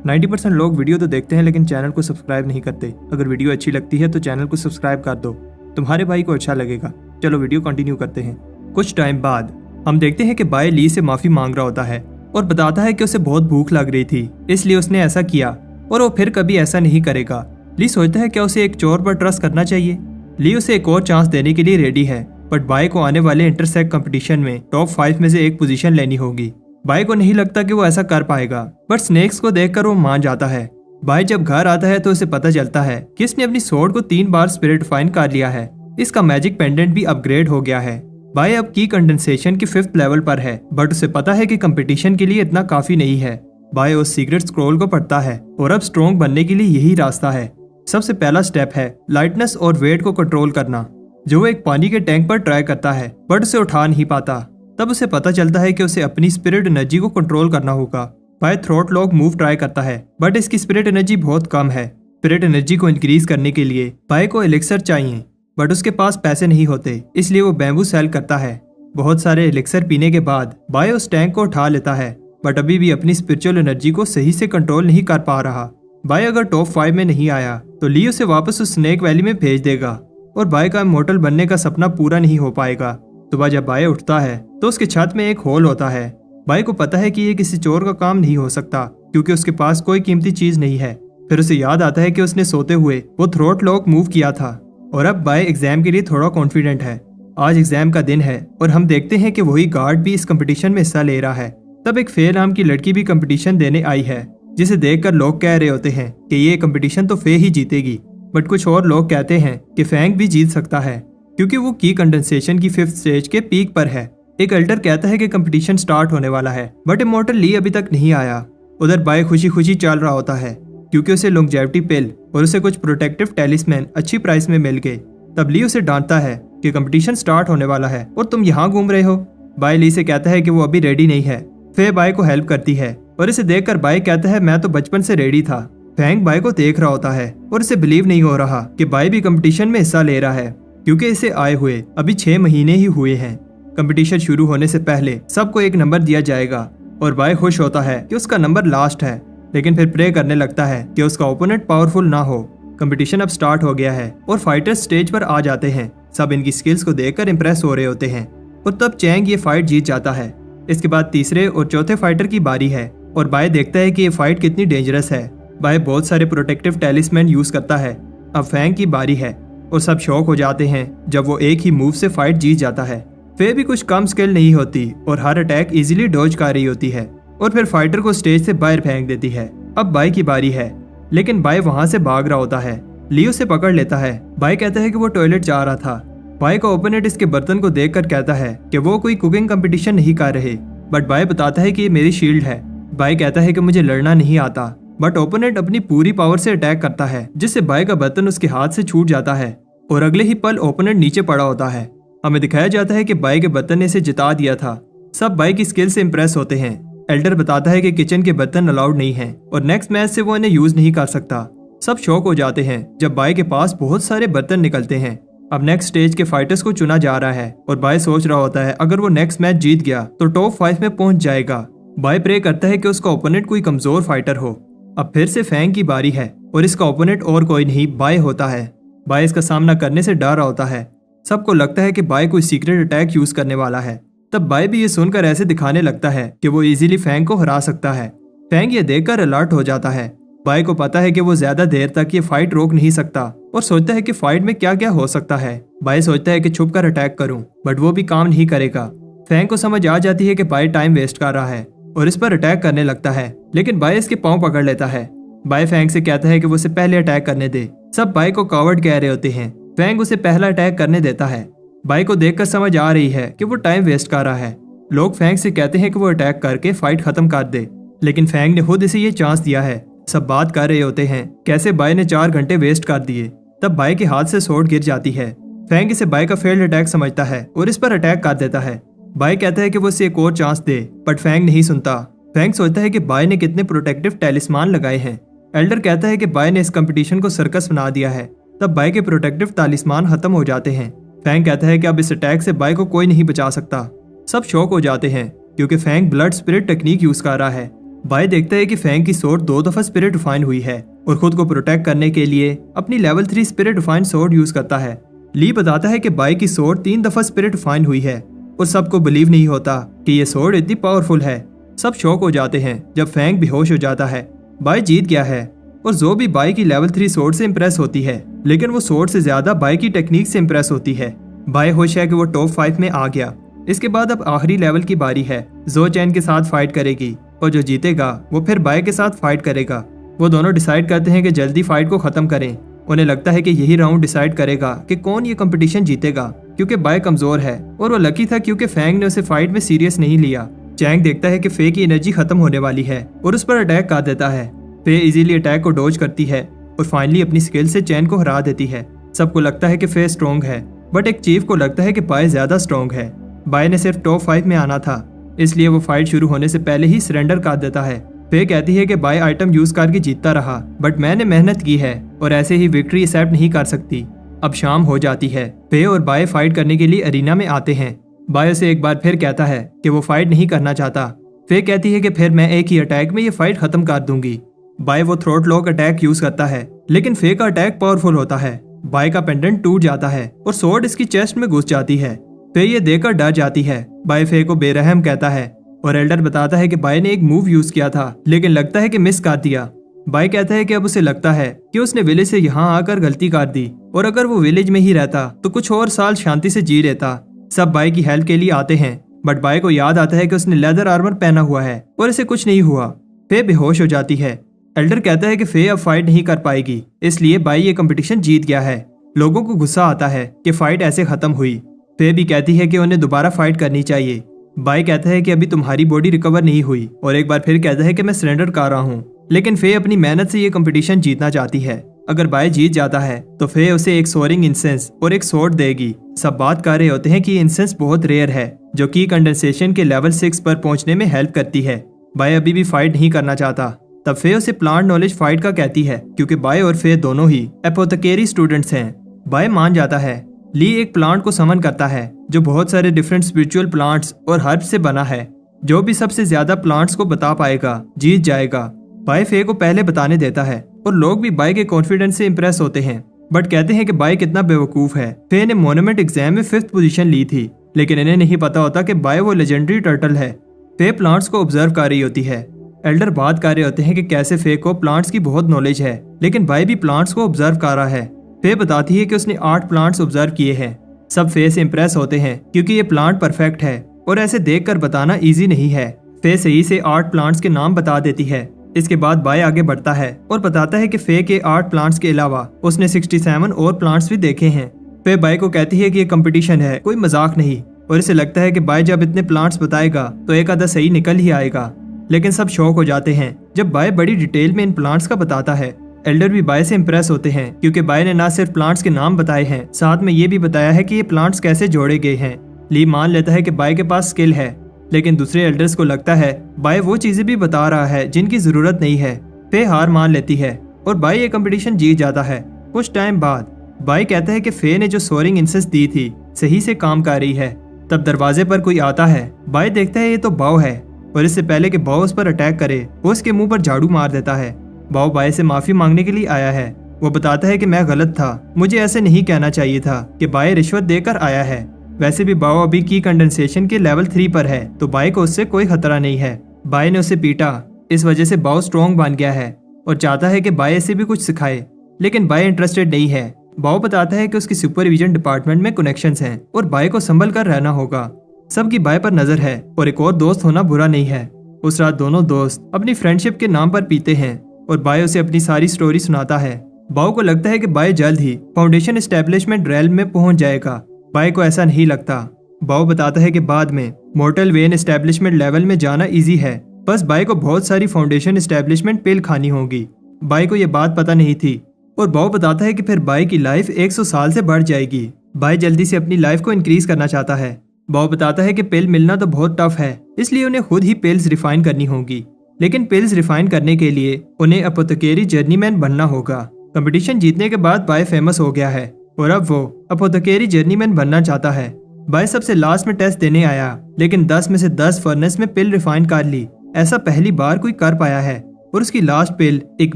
90% लोग वीडियो तो देखते हैं लेकिन चैनल को सब्सक्राइब नहीं करते। अगर वीडियो अच्छी लगती है तो चैनल को सब्सक्राइब कर दो, तुम्हारे भाई को अच्छा लगेगा। चलो वीडियो कंटिन्यू करते हैं। कुछ टाइम बाद हम देखते हैं कि बाय ली से माफी मांग रहा होता है और बताता है कि उसे बहुत भूख लग रही थी, इसलिए उसने ऐसा किया और वो फिर कभी ऐसा नहीं करेगा। ली सोचता है क्या उसे एक चोर पर ट्रस्ट करना चाहिए। ली उसे एक और चांस देने के लिए रेडी है, बट बाय को आने वाले इंटरसेक्ट कंपटीशन में टॉप 5 में से एक पोजीशन लेनी होगी। बाय को नहीं लगता कि वो ऐसा कर पाएगा, बट स्नेक्स को देखकर वो मान जाता है। बाय जब घर आता है तो उसे पता चलता है कि इसने अपनी स्वॉर्ड को 3 बार स्पिरिट फाइन कर लिया है। इसका मैजिक पेंडेंट भी अपग्रेड हो गया है। बाय अब की कंडेंसेशन के 5th लेवल पर है, बट उसे पता है कि कंपटीशन के लिए इतना काफी नहीं है। बाय उस सीक्रेट स्क्रॉल को पढ़ता है और अब स्ट्रॉन्ग बनने के लिए यही रास्ता है। सबसे पहला स्टेप है लाइटनेस और वेट को कंट्रोल करना, जो वो एक पानी के टैंक पर ट्राई करता है बट उसे उठा नहीं पाता। तब उसे पता चलता है कि उसे अपनी स्पिरिट एनर्जी को कंट्रोल करना होगा। By throat lock move try करता है, बट इसकी स्पिरिट एनर्जी बहुत कम है। स्पिरिट एनर्जी को इंक्रीज करने के लिए बाय को एलिक्सर चाहिए, बट उसके पास पैसे नहीं होते, इसलिए वो बैम्बू सेल करता है। बहुत सारे एलिक्सर पीने के बाद बाय उस टैंक को उठा लेता है, बट अभी भी अपनी स्पिरिचुअल एनर्जी को सही से कंट्रोल नहीं कर पा रहा। बाय अगर टॉप 5 में नहीं आया तो ली उसे वापस उस स्नेक वैली में भेज देगा और बाय का इमॉर्टल बनने का सपना पूरा नहीं हो पाएगा। सुबह जब बाय उठता है तो उसके छत में एक होल होता है। बाय को पता है कि ये किसी चोर का काम नहीं हो सकता क्योंकि उसके पास कोई कीमती चीज नहीं है। फिर उसे याद आता है कि उसने सोते हुए वो थ्रोट लॉक मूव किया था और अब बाय एग्जाम के लिए थोड़ा कॉन्फिडेंट है। आज एग्जाम का दिन है और हम देखते हैं कि वही गार्ड भी इस कंपटीशन में हिस्सा ले रहा है। तब एक फे नाम की लड़की भी कंपटीशन देने आई है, जिसे देखकर लोग कह रहे होते हैं कि ये कंपटीशन तो फे ही जीतेगी, बट कुछ और लोग कहते हैं कि फैंग भी जीत सकता है क्योंकि वो की कंडेंसेशन की 5th स्टेज के पीक पर है। एक एल्डर कहता है कि कंपटीशन स्टार्ट होने वाला है, बट इमॉर्टल ली अभी तक नहीं आया। उधर बाय खुशी खुशी चल रहा होता है क्योंकि उसे लॉन्जेविटी पिल और उसे कुछ प्रोटेक्टिव टेलिस्मैन अच्छी प्राइस में मिल गए। तब ली उसे डांटता है कि कंपटीशन स्टार्ट होने वाला है और तुम यहाँ घूम रहे हो। बाय ली से कहता है कि वो अभी रेडी नहीं है। फे बाय को हेल्प करती है और इसे देखकर बाय कहता है मैं तो बचपन से रेडी था। फैंग बाय को देख रहा होता है और इसे बिलीव नहीं हो रहा कि बाय भी कंपटीशन में हिस्सा ले रहा है क्योंकि इसे आए हुए अभी 6 महीने ही हुए हैं। कंपटीशन शुरू होने से पहले सबको एक नंबर दिया जाएगा और बाय खुश होता है कि उसका नंबर लास्ट है, लेकिन फिर प्रे करने लगता है कि उसका ओपोनेंट पावरफुल ना हो। कंपटीशन अब स्टार्ट हो गया है और फाइटर्स स्टेज पर आ जाते हैं। सब इनकी स्किल्स को देखकर इंप्रेस हो रहे होते हैं और तब चैंग ये फाइट जीत जाता है। इसके बाद तीसरे और चौथे फाइटर की बारी है और बाय देखता है कि ये फाइट कितनी डेंजरस है। बाय बहुत सारे प्रोटेक्टिव टेलिस्मैन यूज करता है। अब फैंग की बारी है और सब शॉक हो जाते हैं जब वो एक ही मूव से फाइट जीत जाता है। फे भी कुछ कम स्किल नहीं होती और हर अटैक इजीली डॉज कर रही होती है और फिर फाइटर को स्टेज से बाहर फेंक देती है। अब बाय की बारी है, लेकिन बाय वहां से भाग रहा होता है। लियो से पकड़ लेता है। बाय कहता है कि वो टॉयलेट जा रहा था। बाय का ओपोनेंट इसके बर्तन को देखकर कहता है कि वो कोई कुकिंग कंपटीशन नहीं कर रहे, बट बाय बताता है कि ये मेरी शील्ड है बाय कहता है कि मुझे लड़ना नहीं आता, बट ओपोनेंट अपनी पूरी पावर से अटैक करता है जिससे बाय का बर्तन उसके हाथ से छूट जाता है और अगले ही पल ओपोनेंट नीचे पड़ा होता है। हमें दिखाया जाता है कि बाय के बर्तन ने इसे जिता दिया था। सब बाय की स्किल से इम्प्रेस होते हैं। एल्डर बताता है कि किचन के बर्तन अलाउड नहीं है और नेक्स्ट मैच से वो इन्हें यूज नहीं कर सकता। सब शॉक हो जाते हैं जब बाय के पास बहुत सारे बर्तन निकलते हैं। अब नेक्स्ट स्टेज के फाइटर्स को चुना जा रहा है और बाय सोच रहा होता है अगर वो नेक्स्ट मैच जीत गया तो टॉप 5 में पहुंच जाएगा। बाय प्रे करता है कि उसका ओपोनेंट कोई कमजोर फाइटर हो। अब फिर से फैंग की बारी है और इसका ओपोनेंट और कोई नहीं बाय होता है। बाय इसका सामना करने से डर रहा होता है। सबको लगता है कि बाय कोई सीक्रेट अटैक यूज करने वाला है। तब बाय भी ये सुनकर ऐसे दिखाने लगता है कि वो इजीली फैंग को हरा सकता है। फैंग ये देखकर अलर्ट हो जाता है। बाय को पता है कि वो ज्यादा देर तक ये फाइट रोक नहीं सकता और सोचता है कि फाइट में क्या क्या हो सकता है। बाय सोचता है कि छुप कर अटैक करूं, बट वो भी काम नहीं करेगा। फैंग को समझ आ जाती है कि बाय टाइम वेस्ट कर रहा है और इस पर अटैक करने लगता है, लेकिन बाय इसके पांव पकड़ लेता है। बाय फैंग से कहता है कि वो उसे पहले अटैक करने दे। सब बाय को कावर्ड कह रहे होते हैं। फैंग उसे पहला अटैक करने देता है। बाय को देखकर समझ आ रही है कि वो टाइम वेस्ट कर रहा है। लोग फैंग से कहते हैं कि वो अटैक करके फाइट खत्म कर दे, लेकिन फैंग ने खुद इसे ये चांस दिया है। सब बात कर रहे होते हैं कैसे बाय ने 4 घंटे वेस्ट कर दिए। तब बाय के हाथ से स्वॉर्ड गिर जाती है। फैंग इसे बाय का फेल्ड अटैक समझता है और इस पर अटैक कर देता है। बाय कहता है कि वो इसे एक और चांस दे, बट फैंग नहीं सुनता। फैंग सोचता है कि बाय ने कितने प्रोटेक्टिव टैलिस्मान लगाए हैं। एल्डर कहता है कि बाय ने इस कंपटीशन को सर्कस बना दिया है। तब बाय के प्रोटेक्टिव टैलिस्मान खत्म हो जाते हैं। फैंग कहता है कि अब इस अटैक से बाय को कोई नहीं बचा सकता। सब शॉक हो जाते हैं क्योंकि Fang blood spirit technique use कर रहा है। बाय देखता है कि फैंग की स्वॉर्ड 2 दफा स्पिरिट रिफाइन हुई है और खुद को प्रोटेक्ट करने के लिए अपनी level 3 spirit refine sword use करता है। ली बताता है कि बाय की स्वॉर्ड 3 दफा स्पिरिट रिफाइन हुई है और सबको बिलीव नहीं होता कि ये स्वॉर्ड इतनी पावरफुल है। सब शॉक हो जाते हैं जब फैंग बेहोश हो जाता है। बाय जीत गया है और जो भी बाय की लेवल 3 स्वॉर्ड से इम्प्रेस होती है, लेकिन वो स्वॉर्ड से ज्यादा बाय की टेक्निक से इम्प्रेस होती है। बाय खुश है कि वो टॉप 5 में आ गया। इसके बाद अब आखिरी लेवल की बारी है। जो चैन के साथ फाइट करेगी और जो जीतेगा वो फिर बाय के साथ फाइट करेगा। वो दोनों डिसाइड करते हैं कि जल्दी फाइट को खत्म करें। उन्हें लगता है कि यही राउंड डिसाइड करेगा कि कौन ये कंपटीशन जीतेगा, क्योंकि बाय कमजोर है और वो लकी था क्योंकि फैंग ने उसे फाइट में सीरियस नहीं लिया। चैंग देखता है कि फे की एनर्जी खत्म होने वाली है और उस पर अटैक कर देता है। फे इजीली अटैक को डॉज करती है और फाइनली अपनी स्किल से चैन को हरा देती है। सबको लगता है कि फे स्ट्रॉन्ग है, बट एक चीफ को लगता है कि बाय ज्यादा स्ट्रॉन्ग है। बाय ने सिर्फ टॉप 5 में आना था, इसलिए वो फाइट शुरू होने से पहले ही सरेंडर कर देता है। फे कहती है कि बाय आइटम यूज करके जीतता रहा, बट मैंने मेहनत की है और ऐसे ही विक्ट्री एक्सेप्ट नहीं कर सकती। अब शाम हो जाती है। फे और बाय फाइट करने के लिए अरीना में आते हैं। बाय से एक बार फिर कहता है कि वो फाइट नहीं करना चाहता। फे कहती है कि फिर मैं एक ही अटैक में ये फाइट खत्म कर दूंगी। बाय वो थ्रोट लॉक अटैक यूज करता है, लेकिन फे का अटैक पावरफुल होता है। बाय का पेंडेंट टूट जाता है और स्वॉर्ड इसकी चेस्ट में घुस जाती है। फे ये देखकर डर जाती है। बाय फे को बेरहम कहता है और एल्डर बताता है कि बाय ने एक मूव यूज किया था, लेकिन लगता है कि मिस कर दिया। बाय कहता है कि अब उसे लगता है कि उसने विलेज से यहाँ आकर गलती कर दी और अगर वो विलेज में ही रहता तो कुछ और साल शांति से जी लेता। सब बाय की हेल्प के लिए आते हैं, बट बाय को याद आता है कि उसने लेदर आर्मर पहना हुआ है और इसे कुछ नहीं हुआ। फे बेहोश हो जाती है। एल्डर कहता है कि फे अब फाइट नहीं कर पाएगी, इसलिए बाय ये कंपटीशन जीत गया है। लोगों को गुस्सा आता है कि फाइट ऐसे खत्म हुई। फे भी कहती है कि उन्हें दोबारा फाइट करनी चाहिए। बाय कहता है कि अभी तुम्हारी बॉडी रिकवर नहीं हुई और एक बार फिर कहता है कि मैं सरेंडर कर रहा हूँ, लेकिन फे अपनी मेहनत से ये कंपटीशन जीतना चाहती है। अगर बाय जीत जाता है तो फे उसे एक सोरिंग इंसेंस और एक स्वॉर्ड देगी। सब बात कर रहे होते हैं कि ये इंसेंस बहुत रेयर है, जो कि कंडेंसेशन के लेवल 6 पर पहुंचने में हेल्प करती है। बाय अभी भी फाइट नहीं करना चाहता। तब फे उसे प्लांट नॉलेज फाइट का कहती है, क्योंकि बाय और फे दोनों ही एपोथेकेरी स्टूडेंट्स हैं। बाय मान जाता है। ली एक प्लांट को समन करता है जो बहुत सारे डिफरेंट स्पिरिचुअल प्लांट्स और हर्ब्स से बना है। जो भी सबसे ज्यादा प्लांट्स को बता पाएगा जीत जाएगा। बाय फे को पहले बताने देता है और लोग भी बाय के कॉन्फिडेंस से इंप्रेस होते हैं, बट कहते हैं कि बाय कितना बेवकूफ है। फे ने मोनूमेंट एग्जाम में 5th पोजीशन ली थी, लेकिन इन्हें नहीं पता होता कि बाय वो लेजेंडरी टर्टल है। फे प्लांट्स को ऑब्जर्व कर रही होती है। एल्डर बात कर रहे होते हैं कि कैसे फे को प्लांट्स की बहुत नॉलेज है, लेकिन बाय भी प्लांट्स को ऑब्जर्व कर रहा है। फे बताती है कि उसने 8 प्लांट्स ऑब्जर्व किए हैं। सब फे से इंप्रेस होते हैं क्योंकि ये प्लांट परफेक्ट है और ऐसे देखकर बताना इजी नहीं है। फे सही से 8 प्लांट्स के नाम बता देती है। इसके बाद बाय आगे बढ़ता है और बताता है कि फे के 8 प्लांट्स के अलावा उसने 67 और प्लांट्स भी देखे हैं। फे बाय को कहती है कि ये कंपटीशन है, कोई मजाक नहीं, और इसे लगता है कि बाय जब इतने प्लांट्स बताएगा तो एक आधा सही निकल ही आएगा। लेकिन सब शॉक हो जाते हैं जब बाय बड़ी डिटेल में इन प्लांट्स का बताता है। एल्डर भी बाय से इम्प्रेस होते हैं क्योंकि बाय ने ना सिर्फ प्लांट्स के नाम बताए हैं, साथ में ये भी बताया है कि ये प्लांट्स कैसे जोड़े गए हैं। ली मान लेता है कि बाय के पास स्किल है, लेकिन दूसरे एल्डर्स को लगता है बाय वो चीजें भी बता रहा है जिनकी जरूरत नहीं है। फे हार मान लेती है और बाय ये कंपटीशन जीत जाता है। कुछ टाइम बाद बाय कहता है कि फे ने जो सोरिंग इंसेस दी थी सही से काम कर रही है। तब दरवाजे पर कोई आता है। बाय देखता है ये तो बाव है और इससे पहले कि बाव उस पर अटैक करे वो उसके मुंह पर झाड़ू मार देता है। बाव बाय से माफी मांगने के लिए आया है। वो बताता है कि मैं गलत था, मुझे ऐसे नहीं कहना चाहिए था कि बाय रिश्वत देकर आया है। वैसे भी बाव अभी की कंडेंसेशन के लेवल 3 पर है तो बाय को उससे कोई खतरा नहीं है। बाय ने उसे पीटा, इस वजह से बाव स्ट्रॉन्ग बन गया है और चाहता है कि बाय इसे भी कुछ सिखाए, लेकिन बाय इंटरेस्टेड नहीं है। बाव बताता है कि उसकी सुपरविजन डिपार्टमेंट में कनेक्शंस हैं और बाय को संभल कर रहना होगा। सबकी बाय पर नजर है और एक और दोस्त होना बुरा नहीं है। उस रात दोनों दोस्त अपनी फ्रेंडशिप के नाम पर पीते हैं और बाय उसे अपनी सारी स्टोरी सुनाता है। बाव को लगता है कि बाय जल्द ही फाउंडेशन एस्टेब्लिशमेंट रेल में पहुंच जाएगा। बाय को ऐसा नहीं लगता। बाव बताता है कि बाद में मॉर्टल वेन एस्टेब्लिशमेंट लेवल में जाना इजी है, बस बाय को बहुत सारी फाउंडेशन एस्टेब्लिशमेंट पिल खानी होगी। बाय को यह बात पता नहीं थी और बाव बताता है कि फिर बाय की लाइफ 100 साल से बढ़ जाएगी। बाय जल्दी से अपनी लाइफ को इंक्रीज करना चाहता है। बाव बताता है कि पिल मिलना तो बहुत टफ है, इसलिए उन्हें खुद ही पिल्स रिफाइन करनी होगी, लेकिन पिल्स रिफाइन करने के लिए उन्हें अपोथेकेरी जर्नीमैन बनना होगा। कंपटीशन जीतने के बाद बाय फेमस हो गया है और अब वो अपोथेकेरी जर्नीमैन बनना चाहता है। बाय सबसे लास्ट में टेस्ट देने आया, लेकिन 10 में से 10 फर्नेस में पिल रिफाइन कर ली। ऐसा पहली बार कोई कर पाया है और उसकी लास्ट पिल एक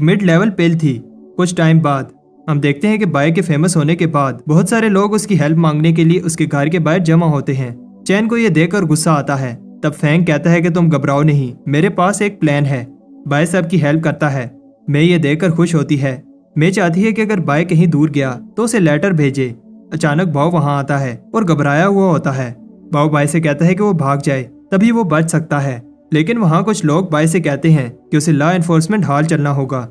मिड लेवल पिल थी। कुछ टाइम बाद हम देखते हैं कि बाय के फेमस होने के बाद बहुत सारे लोग उसकी हेल्प मांगने के लिए उसके घर के बाहर जमा होते हैं। चैन को यह देखकर गुस्सा आता है। तब फैंग कहता है कि तुम घबराओ नहीं, मेरे पास एक प्लान है। बाय सबकी हेल्प करता है। मैं ये देखकर खुश होती है। मैं चाहती है कि अगर बाय कहीं दूर गया तो उसे लेटर भेजे। अचानक बाव वहां आता है और घबराया हुआ होता है। बाव बाय से कहता है कि वो भाग जाए, तभी वो बच सकता है, लेकिन वहां कुछ लोग बाय से कहते हैं कि उसे लॉ एनफोर्समेंट हॉल चलना होगा।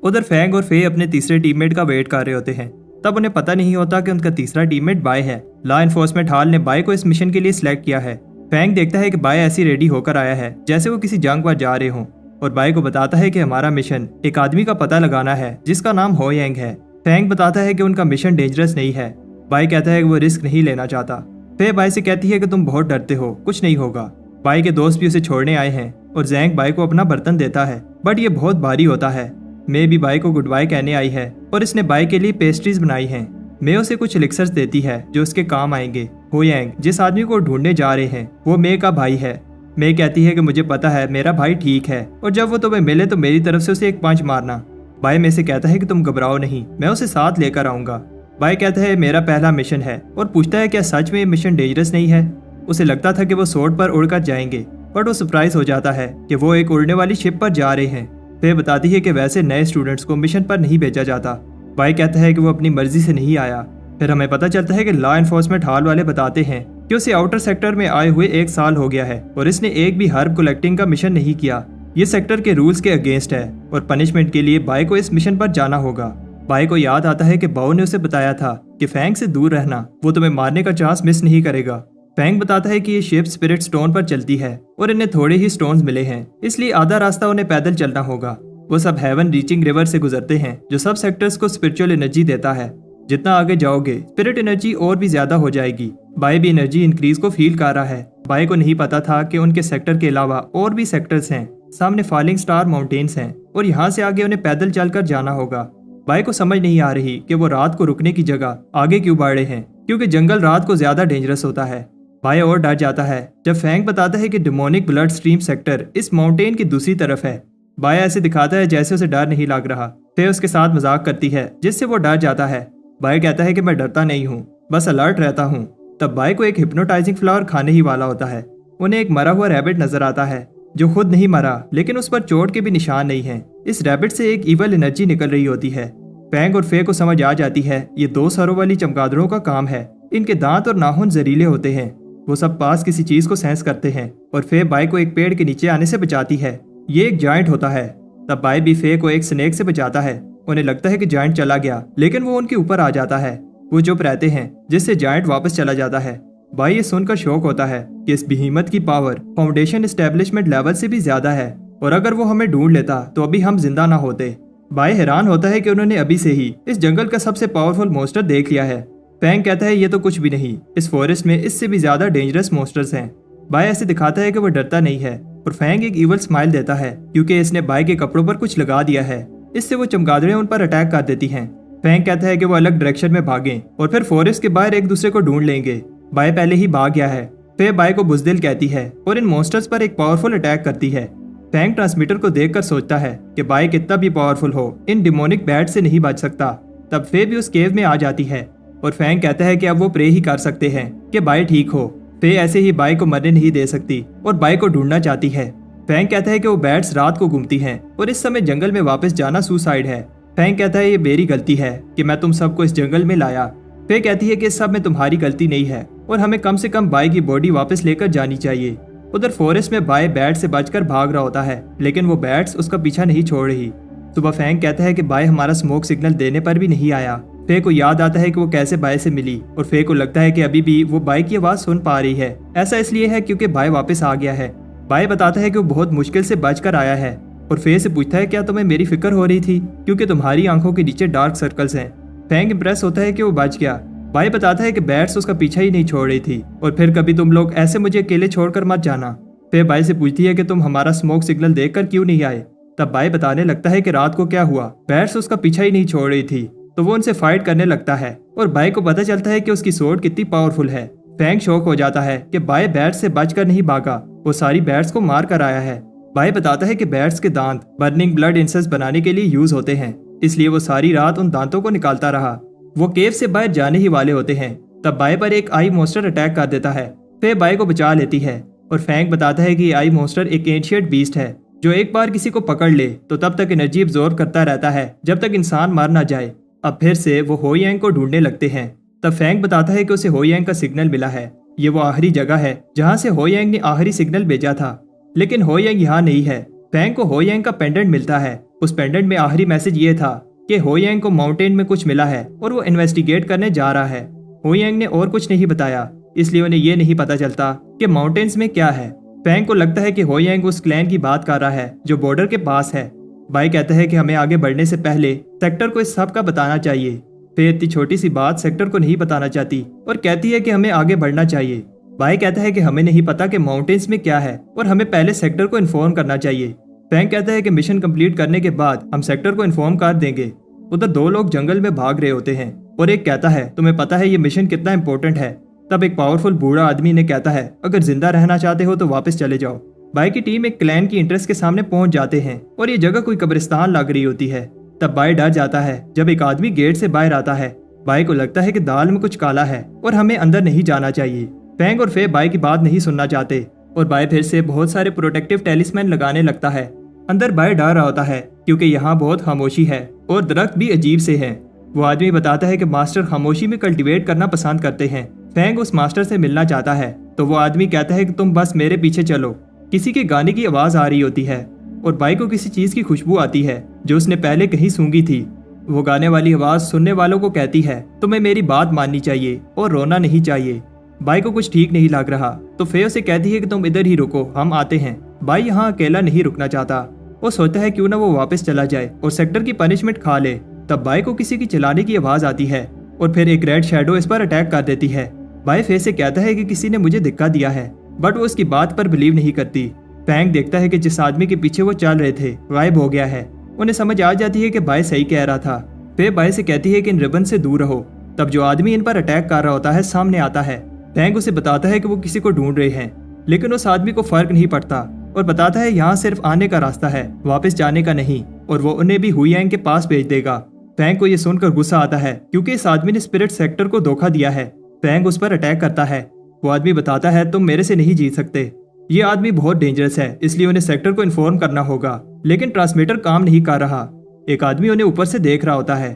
उधर फैंग और फे अपने तीसरे टीममेट का वेट कर रहे होते हैं। तब उन्हें पता नहीं होता कि उनका तीसरा टीममेट बाय है। लॉ एनफोर्समेंट हॉल ने बाय को इस मिशन के लिए सिलेक्ट किया है। फैंग देखता है कि बाय ऐसी रेडी होकर आया है जैसे वो किसी जंग पर जा रहे हों और बाय को बताता है कि हमारा मिशन एक आदमी का पता लगाना है जिसका नाम हो यांग है। फैंग बताता है कि उनका मिशन डेंजरस नहीं है। बाय कहता है कि वो रिस्क नहीं लेना चाहता। फे बाय से कहती है कि तुम बहुत डरते हो, कुछ नहीं होगा। बाय के दोस्त भी उसे छोड़ने आए हैं और जैंग बाय को अपना बर्तन देता है, बट ये बहुत भारी होता है। मे भी बाय को गुड बाय कहने आई है और इसने बाय के लिए पेस्ट्रीज बनाई हैं। मे उसे कुछ एलिक्सर्स देती है जो उसके काम आएंगे। हो यांग जिस आदमी को ढूंढने जा रहे हैं वो मे का भाई है। मे कहती है कि मुझे पता है मेरा भाई ठीक है और जब वो तुम्हें मिले तो मेरी तरफ से उसे एक पंच मारना। बाय मे से कहता है कि तुम घबराओ नहीं, मैं उसे साथ लेकर आऊंगा। बाय कहता है मेरा पहला मिशन है और पूछता है क्या सच में ये मिशन डेंजरस नहीं है। उसे लगता था कि वो सोर्ड पर उड़कर जाएंगे, बट वो सरप्राइज हो जाता है कि वो एक उड़ने वाली शिप पर जा रहे हैं। फे बताती है कि वैसे नए स्टूडेंट्स को मिशन पर नहीं भेजा जाता। बाय कहता है कि वो अपनी मर्जी से नहीं आया। फिर हमें पता चलता है कि लॉ एनफोर्समेंट हॉल वाले बताते हैं कि उसे आउटर सेक्टर में आए हुए 1 साल हो गया है और इसने एक भी हर्ब कलेक्टिंग का मिशन नहीं किया। ये सेक्टर के रूल्स के अगेंस्ट है और पनिशमेंट के लिए बाय को इस मिशन पर जाना होगा। बाय को याद आता है कि बाव ने उसे बताया था कि फैंग से दूर रहना, वो तुम्हें मारने का चांस मिस नहीं करेगा। फैंग बताता है कि ये शिप स्पिरिट स्टोन पर चलती है और इन्हें थोड़े ही स्टोन्स मिले हैं, इसलिए आधा रास्ता उन्हें पैदल चलना होगा। वो सब हेवन रीचिंग रिवर से गुजरते हैं जो सब सेक्टर्स को स्पिरिचुअल एनर्जी देता है। जितना आगे जाओगे स्पिरिट एनर्जी और भी ज्यादा हो जाएगी। बाय भी एनर्जी इंक्रीज को फील कर रहा है। बाय को नहीं पता था कि उनके सेक्टर के अलावा और भी सेक्टर्स हैं। सामने फॉलिंग स्टार माउंटेन्स हैं और यहाँ से आगे उन्हें पैदल चलकर जाना होगा। बाय को समझ नहीं आ रही कि वो रात को रुकने की जगह आगे क्यों बढ़े हैं, क्योंकि जंगल रात को ज्यादा डेंजरस होता है। बाय और डर जाता है जब फैंग बताता है कि डिमोनिक ब्लड स्ट्रीम सेक्टर इस माउंटेन की दूसरी तरफ है। बाय ऐसे दिखाता है जैसे उसे डर नहीं लग रहा। फिर उसके साथ मजाक करती है जिससे वो डर जाता है। बाय कहता है कि मैं डरता नहीं हूँ, बस अलर्ट रहता हूँ। तब बाय को एक हिप्नोटाइजिंग फ्लावर खाने ही वाला होता है। उन्हें एक मरा हुआ रैबिट नजर आता है जो खुद नहीं मरा, लेकिन उस पर चोट के भी निशान नहीं है। इस रैबिट से एक इवल एनर्जी निकल रही होती है। फैंग और फे को समझ आ जाती है ये 2 सरों वाली चमगादड़ों का काम है। इनके दांत और नाखून जहरीले होते हैं। वो सब पास किसी चीज को सेंस करते हैं और फे बाय को एक पेड़ के नीचे आने से बचाती है। ये एक जायंट होता है। तब बाय भी फे को एक स्नेक से बचाता है। उन्हें लगता है कि जायंट चला गया, लेकिन वो उनके ऊपर आ जाता है। वो चुप रहते हैं जिससे जायंट वापस चला जाता है। बाय ये सुनकर शौक होता है कि इस बिहीमत की पावर फाउंडेशन एस्टेब्लिशमेंट लेवल से भी ज्यादा है। और अगर वो हमें ढूंढ लेता तो अभी हम जिंदा ना होते। बाय हैरान होता है कि उन्होंने अभी से ही इस जंगल का सबसे पावरफुल मॉन्स्टर देख लिया है। फैंग कहता है ये तो कुछ भी नहीं, इस फॉरेस्ट में इससे भी ज्यादा डेंजरस मॉन्स्टर्स हैं। बाय ऐसे दिखाता है कि वो डरता नहीं है और फैंग एक इवल स्माइल देता है क्योंकि इसने बाय के कपड़ों पर कुछ लगा दिया है। इससे वो चमगादड़ें उन पर अटैक कर देती हैं। फैंग कहता है कि वो अलग डायरेक्शन में भागें और फिर फॉरेस्ट के बाहर एक दूसरे को ढूंढ लेंगे। बाय पहले ही भाग गया है। फिर बाय को बुज़दिल कहती है और इन मॉन्स्टर्स पर एक पावरफुल अटैक करती है। फैंग ट्रांसमीटर को देखकर सोचता है कि बाय कितना भी पावरफुल हो, इन डिमोनिक बैट से नहीं बच सकता। तब फे भी उस केव में आ जाती है और फैंग कहता है कि अब वो प्रे ही कर सकते हैं कि बाय ठीक हो। फे ऐसे ही बाय को मरने नहीं दे सकती और बाय को ढूंढना चाहती है। फैंग कहता है कि वो बैट्स रात को घूमती हैं और इस समय जंगल में वापस जाना सुसाइड है। फैंग कहता है ये मेरी गलती है कि मैं तुम सबको इस जंगल में लाया। फे कहती है कि इस सब में तुम्हारी गलती नहीं है और हमें कम से कम बाय की बॉडी वापस लेकर जानी चाहिए। उधर फॉरेस्ट में बाय बैट से बचकर भाग रहा होता है, लेकिन वो बैट्स उसका पीछा नहीं छोड़ रही। सुबह फैंग कहता है कि बाय हमारा स्मोक सिग्नल देने पर भी नहीं आया। फे को याद आता है कि वो कैसे बाय से मिली और फे को लगता है कि अभी भी वो बाय की आवाज सुन पा रही है। ऐसा इसलिए है क्योंकि बाय वापस आ गया है। बाय बताता है कि वो बहुत मुश्किल से बचकर आया है और फे से पूछता है क्या तुम्हें मेरी फिक्र हो रही थी क्योंकि तुम्हारी आंखों के नीचे डार्क सर्कल्स हैं। फैंग इंप्रेस होता है कि वो बच गया। बाय बताता है कि बैट्स उसका पीछा ही नहीं छोड़ रही थी और फिर कभी तुम लोग ऐसे मुझे अकेले छोड़कर मत जाना। फिर बाय से पूछती है कि तुम हमारा स्मोक सिग्नल देखकर क्यों नहीं आए। तब बाय बताने लगता है कि रात को क्या हुआ, बैट्स उसका पीछा ही नहीं छोड़ रही थी तो वो उनसे फाइट करने लगता है और बाय को पता चलता है कि उसकी सोर्ड कितनी पावरफुल है। फैंग शॉक हो जाता है कि बाय बैट्स से बचकर नहीं भागा, वो सारी बैट्स को मार कर आया है। बाय बताता है कि बैट्स के दांत बर्निंग ब्लड इंसेंस बनाने के लिए यूज होते हैं, इसलिए वो सारी रात उन दांतों को निकालता रहा। वो केव से बाहर जाने ही वाले होते हैं तब बाय पर एक आई मॉन्स्टर अटैक कर देता है। फिर बाय को बचा लेती है और फैंग बताता है कि आई मॉन्स्टर एक एंशिएंट बीस्ट है जो एक बार किसी को पकड़ ले तो तब तक एनर्जी एब्जॉर्ब करता रहता है जब तक इंसान मर ना जाए। अब फिर से वो हो यांग को ढूंढने लगते हैं। तब फैंग बताता है कि उसे हो यांग का सिग्नल मिला है। ये वो आखिरी जगह है जहाँ से हो यांग ने आखिरी सिग्नल भेजा था, लेकिन हो यांग यहाँ नहीं है। फैंग को हो यांग का पेंडेंट मिलता है। उस पेंडेंट में आखिरी मैसेज ये था कि हो यांग को माउंटेन में कुछ मिला है और वो इन्वेस्टिगेट करने जा रहा है। हो यांग ने और कुछ नहीं बताया, इसलिए उन्हें ये नहीं पता चलता कि माउंटेन्स में क्या है। फैंग को लगता है कि हो यांग उस क्लैन की बात कर रहा है जो बॉर्डर के पास है। बाय कहता है कि हमें आगे बढ़ने से पहले सेक्टर को इस सब का बताना चाहिए। फिर इतनी छोटी सी बात सेक्टर को नहीं बताना चाहती और कहती है कि हमें आगे बढ़ना चाहिए। बाय कहता है कि हमें नहीं पता कि माउंटेन्स में क्या है और हमें पहले सेक्टर को इन्फॉर्म करना चाहिए। फैंग कहता है कि मिशन कंप्लीट करने के बाद हम सेक्टर को इन्फॉर्म कर देंगे। उधर दो लोग जंगल में भाग रहे होते हैं और एक कहता है तुम्हें पता है ये मिशन कितना इंपॉर्टेंट है। तब एक पावरफुल बूढ़ा आदमी ने कहता है अगर जिंदा रहना चाहते हो तो वापस चले जाओ। बाय की टीम एक क्लैन की इंटरेस्ट के सामने पहुंच जाते हैं और ये जगह कोई कब्रिस्तान लग रही होती है। तब बाय डर जाता है जब एक आदमी गेट से बाहर आता है। बाय को लगता है कि दाल में कुछ काला है और हमें अंदर नहीं जाना चाहिए। फैंग और फे बाय की बात नहीं सुनना चाहते और बाय फिर से बहुत सारे प्रोटेक्टिव टेलिस्मैन लगाने लगता है। अंदर बाय डर रहा होता है क्योंकि यहाँ बहुत खामोशी है और दरख्त भी अजीब से हैं। वो आदमी बताता है कि मास्टर खामोशी में कल्टीवेट करना पसंद करते हैं। फैंग उस मास्टर से मिलना चाहता है तो वो आदमी कहता है कि तुम बस मेरे पीछे चलो। किसी के गाने की आवाज आ रही होती है और बाय को किसी चीज की खुशबू आती है जो उसने पहले कहीं सूंघी थी। वो गाने वाली आवाज सुनने वालों को कहती है तुम्हें मेरी बात माननी चाहिए और रोना नहीं चाहिए। बाय को कुछ ठीक नहीं लग रहा तो फे उसे कहती है कि तुम इधर ही रुको, हम आते हैं। बाय यहाँ अकेला नहीं रुकना चाहता। वो सोचता है क्यों ना वो वापस चला जाए और सेक्टर की पनिशमेंट खा ले। तब बाय को किसी की चिल्लाने की आवाज आती है और फिर एक रेड शैडो इस पर अटैक कर देती है। बाय फे से कहता है कि किसी ने मुझे धक्का दिया है, बट वो उसकी बात पर बिलीव नहीं करती। फैंग देखता है कि जिस आदमी के पीछे वो चल रहे थे गायब हो गया है। उन्हें समझ आ जाती है कि बाय सही कह रहा था। फे बाय से कहती है कि इन रिबन से दूर रहो। तब जो आदमी इन पर अटैक कर रहा होता है सामने आता है। फैंग उसे बताता है कि वो किसी को ढूंढ रहे हैं, लेकिन उस आदमी को फर्क नहीं पड़ता और बताता है यहाँ सिर्फ आने का रास्ता है, वापस जाने का नहीं, और वो उन्हें भी हुयांग के पास भेज देगा। फैंग को ये सुनकर गुस्सा आता है क्योंकि इस आदमी ने स्पिरिट सेक्टर को धोखा दिया है। फैंग उस पर अटैक करता है। वो आदमी बताता है तुम मेरे से नहीं जीत सकते, ये आदमी बहुत डेंजरस है, इसलिए उन्हें सेक्टर को इन्फॉर्म करना होगा। लेकिन ट्रांसमीटर काम नहीं कर रहा। एक आदमी उन्हें ऊपर से देख रहा होता है।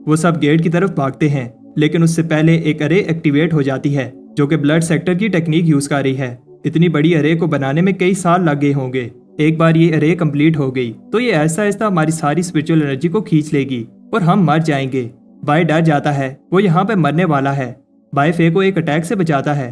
वो सब गेट की तरफ भागते हैं, लेकिन उससे पहले एक अरे एक्टिवेट हो जाती है जो कि ब्लड सेक्टर की टेक्निक यूज कर रही है। इतनी बड़ी अरे को बनाने में कई साल लग गए होंगे। एक बार ये अरे कंप्लीट हो गई तो ये ऐसा ऐसा हमारी सारी स्पिरिचुअल एनर्जी को खींच लेगी और हम मर जाएंगे। बाय डर जाता है, वो यहाँ पे मरने वाला है। बाय फे को एक अटैक से बचाता है।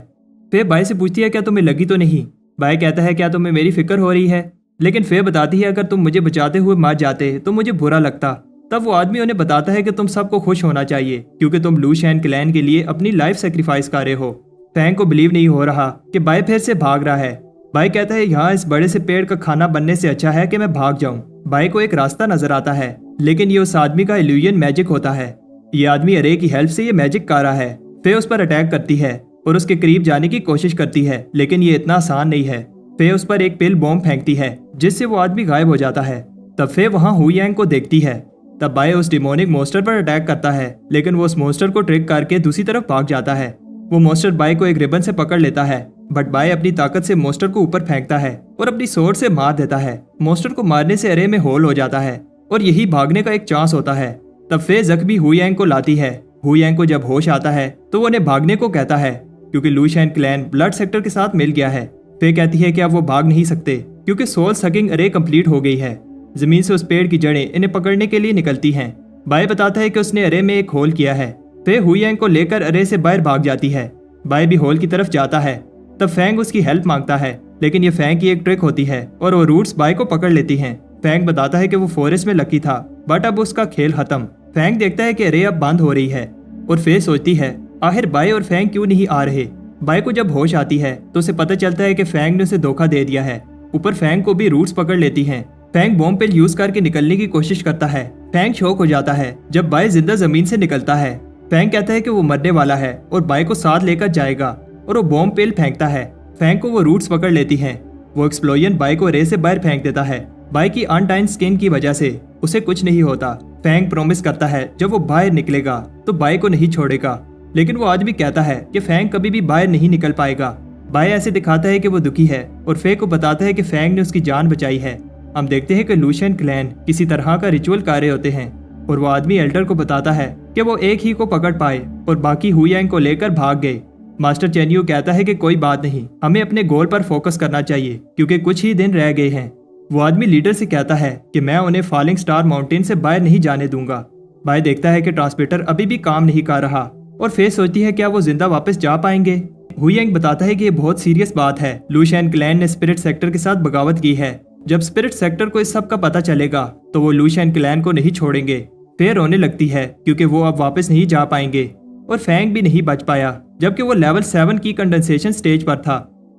फे बाय से पूछती है क्या तुम्हें लगी तो नहीं। बाय कहता है क्या तुम्हें मेरी फिक्र हो रही है। लेकिन फे बताती है अगर तुम मुझे बचाते हुए मर जाते तो मुझे बुरा लगता। तब वो आदमी उन्हें बताता है कि तुम सबको खुश होना चाहिए क्योंकि तुम लू शैन क्लैन के लिए अपनी लाइफ सेक्रीफाइस कर रहे हो। फैंग को बिलीव नहीं हो रहा कि बाय फिर से भाग रहा है। बाय कहता है यहाँ इस बड़े से पेड़ का खाना बनने से अच्छा है कि मैं भाग जाऊं। बाय को एक रास्ता नजर आता है, लेकिन ये उस आदमी का इल्यूजन मैजिक होता है। ये आदमी अरे की हेल्प से ये मैजिक कर रहा है। फे उस पर अटैक करती है और उसके करीब जाने की कोशिश करती है, लेकिन ये इतना आसान नहीं है। फे उस पर एक पिल बॉम्ब फेंकती है जिससे वो आदमी गायब हो जाता है। तब फे वहाँ हुयांग को देखती है। तब बाय उस डिमोनिक मोस्टर पर अटैक करता है, लेकिन वो उस मोस्टर को ट्रिक करके दूसरी तरफ भाग जाता है। वो मोस्टर बाय को एक रिबन से पकड़ लेता है, बट बाय अपनी ताकत से मोस्टर को ऊपर फेंकता है और अपनी सोर्ड से मार देता है। मोस्टर को मारने से अरे में होल हो जाता है और यही भागने का एक चांस होता है। तब फे जख्मी हुयांग को लाती है। हुयांग को जब होश आता है तो वो उन्हें भागने को कहता है क्योंकि लू शैन क्लैन ब्लड सेक्टर के साथ मिल गया है। फे कहती है कि अब वो भाग नहीं सकते क्योंकि सोल सकिंग अरे कंप्लीट हो गई है। जमीन से उस पेड़ की जड़ें इन्हें पकड़ने के लिए निकलती हैं। बाय बताता है कि उसने अरे में एक होल किया है। फे हुयांग को लेकर अरे से बाहर भाग जाती है। बाय भी होल की तरफ जाता है। तब फैंग उसकी हेल्प मांगता है, लेकिन ये फैंग की एक ट्रिक होती है और वो रूट्स बाय को पकड़ लेती हैं। फैंग बताता है कि वो फॉरेस्ट में लकी था, बट अब उसका खेल खत्म। फैंग देखता है कि अरे अब बंद हो रही है और फे सोचती है आखिर बाय और फैंग क्यों नहीं आ रहे। बाय को जब होश आती है तो उसे पता चलता है कि फैंग ने उसे धोखा दे दिया है। ऊपर फैंग को भी रूट्स पकड़ लेती हैं। फैंग बॉम्ब पिल यूज करके निकलने की कोशिश करता है। फैंग शॉक हो जाता है जब बाय जिंदा जमीन से निकलता है। फैंग कहता है कि वो मरने वाला है और बाय को साथ लेकर जाएगा और वो बॉम्ब पिल फेंकता है। फैंग को वो रूट्स पकड़ लेती हैं। वो एक्सप्लोजन बाय को रे से बाहर फेंक देता है। बाय की अनटाइन स्किन की वजह से उसे कुछ नहीं होता। फैंग प्रॉमिस करता है जब वो बाहर निकलेगा तो बाय को नहीं छोड़ेगा, लेकिन वो आदमी कहता है कि फैंग कभी भी बाहर नहीं निकल पाएगा। बाय ऐसे दिखाता है कि वो दुखी है और फे को बताता है कि फैंग ने उसकी जान बचाई है। हम देखते हैं कि लू शैन क्लैन किसी तरह का रिचुअल कर रहे होते हैं और वो आदमी एल्डर को बताता है कि वो एक ही को पकड़ पाए और बाकी हुयांग को लेकर भाग गए। मास्टर चेन्यू कहता है कि कोई बात नहीं, हमें अपने गोल पर फोकस करना चाहिए क्योंकि कुछ ही दिन रह गए हैं। वो आदमी लीडर से कहता है कि मैं उन्हें फॉलिंग स्टार माउंटेन से बाहर नहीं जाने दूंगा। बाय देखता है कि ट्रांसमीटर अभी भी काम नहीं कर रहा और फे सोचती है क्या वो जिंदा वापस जा पाएंगे। हुयांग बताता है कि ये बहुत सीरियस बात है। लू शैन क्लैन ने स्पिरिट सेक्टर के साथ बगावत की है। जब स्पिरिट सेक्टर को इस सब का पता चलेगा तो वो लू शैन क्लैन को नहीं छोड़ेंगे। फे रोने लगती है क्योंकि वो अब वापस नहीं जा पाएंगे और फैंग भी नहीं बच पाया जबकि वो लेवल 7 की कंडेंसेशन स्टेज पर था।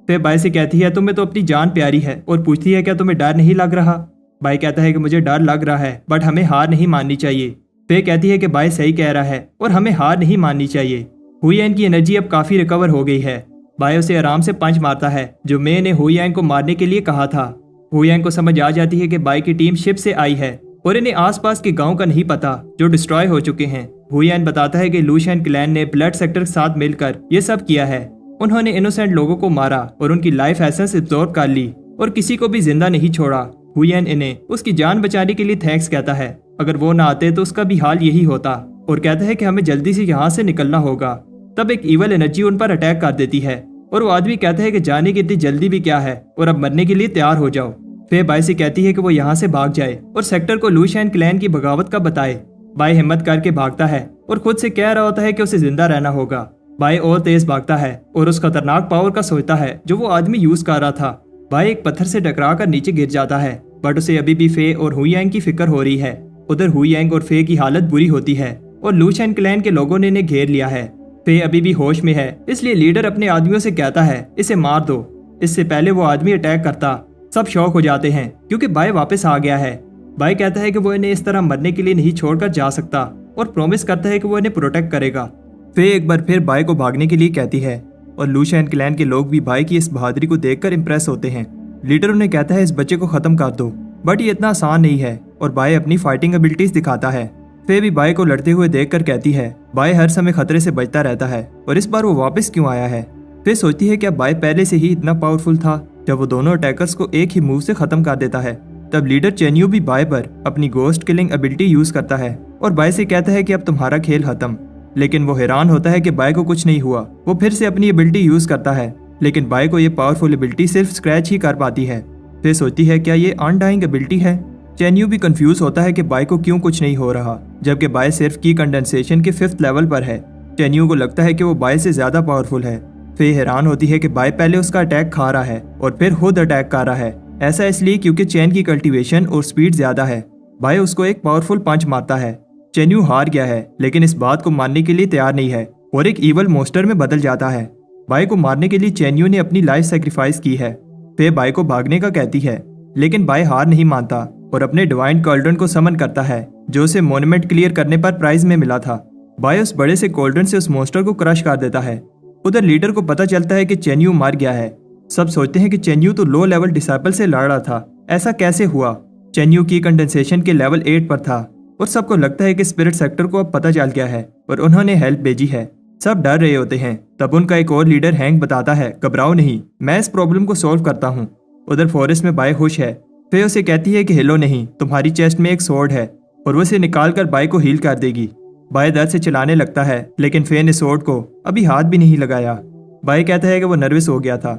फे बाय से कहती है तुम्हें तो अपनी जान प्यारी है और पूछती है क्या तुम्हें डर नहीं लग रहा। बाय कहता है कि मुझे डर लग रहा है बट हमें हार नहीं माननी चाहिए। फे कहती है कि बाय सही कह रहा है और हमें हार नहीं माननी चाहिए। हुयांग की एनर्जी अब काफी रिकवर हो गई है। बाय उसे आराम से पंच मारता है जो मे ने हुयांग को मारने के लिए कहा था। हुयांग को समझ आ जाती है कि बाय की टीम शिप से आई है और इन्हें आसपास के गांव का नहीं पता जो डिस्ट्रॉय हो चुके हैं। हुयांग बताता है कि लू शैन क्लैन ने ब्लड सेक्टर के साथ मिलकर ये सब किया है। उन्होंने इनोसेंट लोगों को मारा और उनकी लाइफ एसेंस एब्जॉर्ब कर ली और किसी को भी जिंदा नहीं छोड़ा। हुयांग इन्हें उसकी जान बचाने के लिए थैंक्स कहता है। अगर वो ना आते तो उसका भी हाल यही होता और कहता है कि हमें जल्दी से यहाँ से निकलना होगा। तब एक इवल एनर्जी उन पर अटैक कर देती है और वो आदमी कहता है कि जाने की इतनी जल्दी भी क्या है और अब मरने के लिए तैयार हो जाओ। फे बाय से कहती है कि वो यहाँ से भाग जाए और सेक्टर को लू शैन क्लैन की बगावत का बताए। बाय हिम्मत करके भागता है और खुद से कह रहा होता है कि उसे जिंदा रहना होगा। बाय और तेज भागता है और उस खतरनाक पावर का सोचता है जो वो आदमी यूज कर रहा था। बाय एक पत्थर से टकरा कर नीचे गिर जाता है बट उसे अभी भी फे और हुयांग की फिक्र हो रही है। उधर हुयांग और फे की हालत बुरी होती है और लू शैन क्लैन के लोगों ने इन्हें घेर लिया है। फे अभी भी होश में है, इसलिए लीडर अपने आदमियों से कहता है इसे मार दो। इससे पहले वो आदमी अटैक करता। सब शौक हो जाते हैं क्योंकि बाय वापस आ गया है। बाय कहता है कि वो इन्हें इस तरह मरने के लिए नहीं छोड़कर जा सकता और प्रॉमिस करता है कि वो इन्हें प्रोटेक्ट करेगा। फे एक बार फिर बाय को भागने के लिए कहती है और लू शैन क्लैन के लोग भी बाय की इस बहादुरी को देखकर इंप्रेस होते हैं। लीडर उन्हें कहता है इस बच्चे को खत्म कर दो, बट ये इतना आसान नहीं है और बाय अपनी फाइटिंग एबिलिटीज दिखाता है। फे भी बाय को लड़ते हुए देखकर कहती है बाय हर समय खतरे से बचता रहता है और इस बार वो वापस क्यों आया है। फे सोचती है क्या बाय पहले से ही इतना पावरफुल था जब वो दोनों अटैकर्स को एक ही मूव से खत्म कर देता है। तब लीडर चेन्यू भी बाय पर अपनी गोस्ट किलिंग एबिलिटी यूज करता है और बाय से कहता है कि अब तुम्हारा खेल खत्म। लेकिन वो हैरान होता है कि बाय को कुछ नहीं हुआ। वो फिर से अपनी एबिलिटी यूज करता है, लेकिन बाय को ये पावरफुल एबिलिटी सिर्फ स्क्रैच ही कर पाती है। फे सोचती है क्या ये अनडाइंग एबिलिटी है। चेन्यू भी कंफ्यूज होता है कि बाय को क्यों कुछ नहीं हो रहा जबकि बाय सिर्फ की कंडेंसेशन के 5th लेवल पर है। चेन्यू को लगता है कि वो बाय से ज्यादा पावरफुल है। फे हैरान होती है कि बाय पहले उसका अटैक खा रहा है और फिर खुद अटैक कर रहा है। ऐसा इसलिए क्योंकि चेन की कल्टीवेशन और स्पीड ज्यादा है। बाय उसको एक पावरफुल पंच मारता है। चेन्यू हार गया है, लेकिन इस बात को मानने के लिए तैयार नहीं है और एक ईवल मोस्टर में बदल जाता है। बाय को मारने के लिए चेन्यू ने अपनी लाइफ सेक्रीफाइस की है। फे बाय को भागने का कहती है, लेकिन बाय हार नहीं मानता और अपने डिवाइन कॉल्ड्रन को समन करता है, जो उसे मोन्यूमेंट क्लियर करने पर प्राइज में मिला था। बाय उस बड़े से कॉल्ड्रन से उस मोस्टर को क्रश कर देता है। उधर लीडर को पता चलता है कि चेन्यू मार गया है। सब सोचते हैं कि चेन्यू तो लो लेवल डिसाइपल से लड़ रहा था, ऐसा कैसे हुआ। चेन्यू की कंडेंसेशन के लेवल 8 पर था और सबको लगता है कि स्पिरिट सेक्टर को अब पता चल गया है और उन्होंने हेल्प भेजी है। सब डर रहे होते हैं। तब उनका एक और लीडर हैंक बताता है, घबराओ नहीं, मैं इस प्रॉब्लम को सॉल्व करता हूँ। उधर फॉरेस्ट में बाय खुश है। फे उसे कहती है कि हिलो नहीं, तुम्हारी चेस्ट में एक स्वॉर्ड है और वो उसे निकाल कर बाय को हील कर देगी। बाय दर्द से चिल्लाने लगता है, लेकिन फे ने स्वॉर्ड को अभी हाथ भी नहीं लगाया। बाय कहता है कि वो नर्वस हो गया था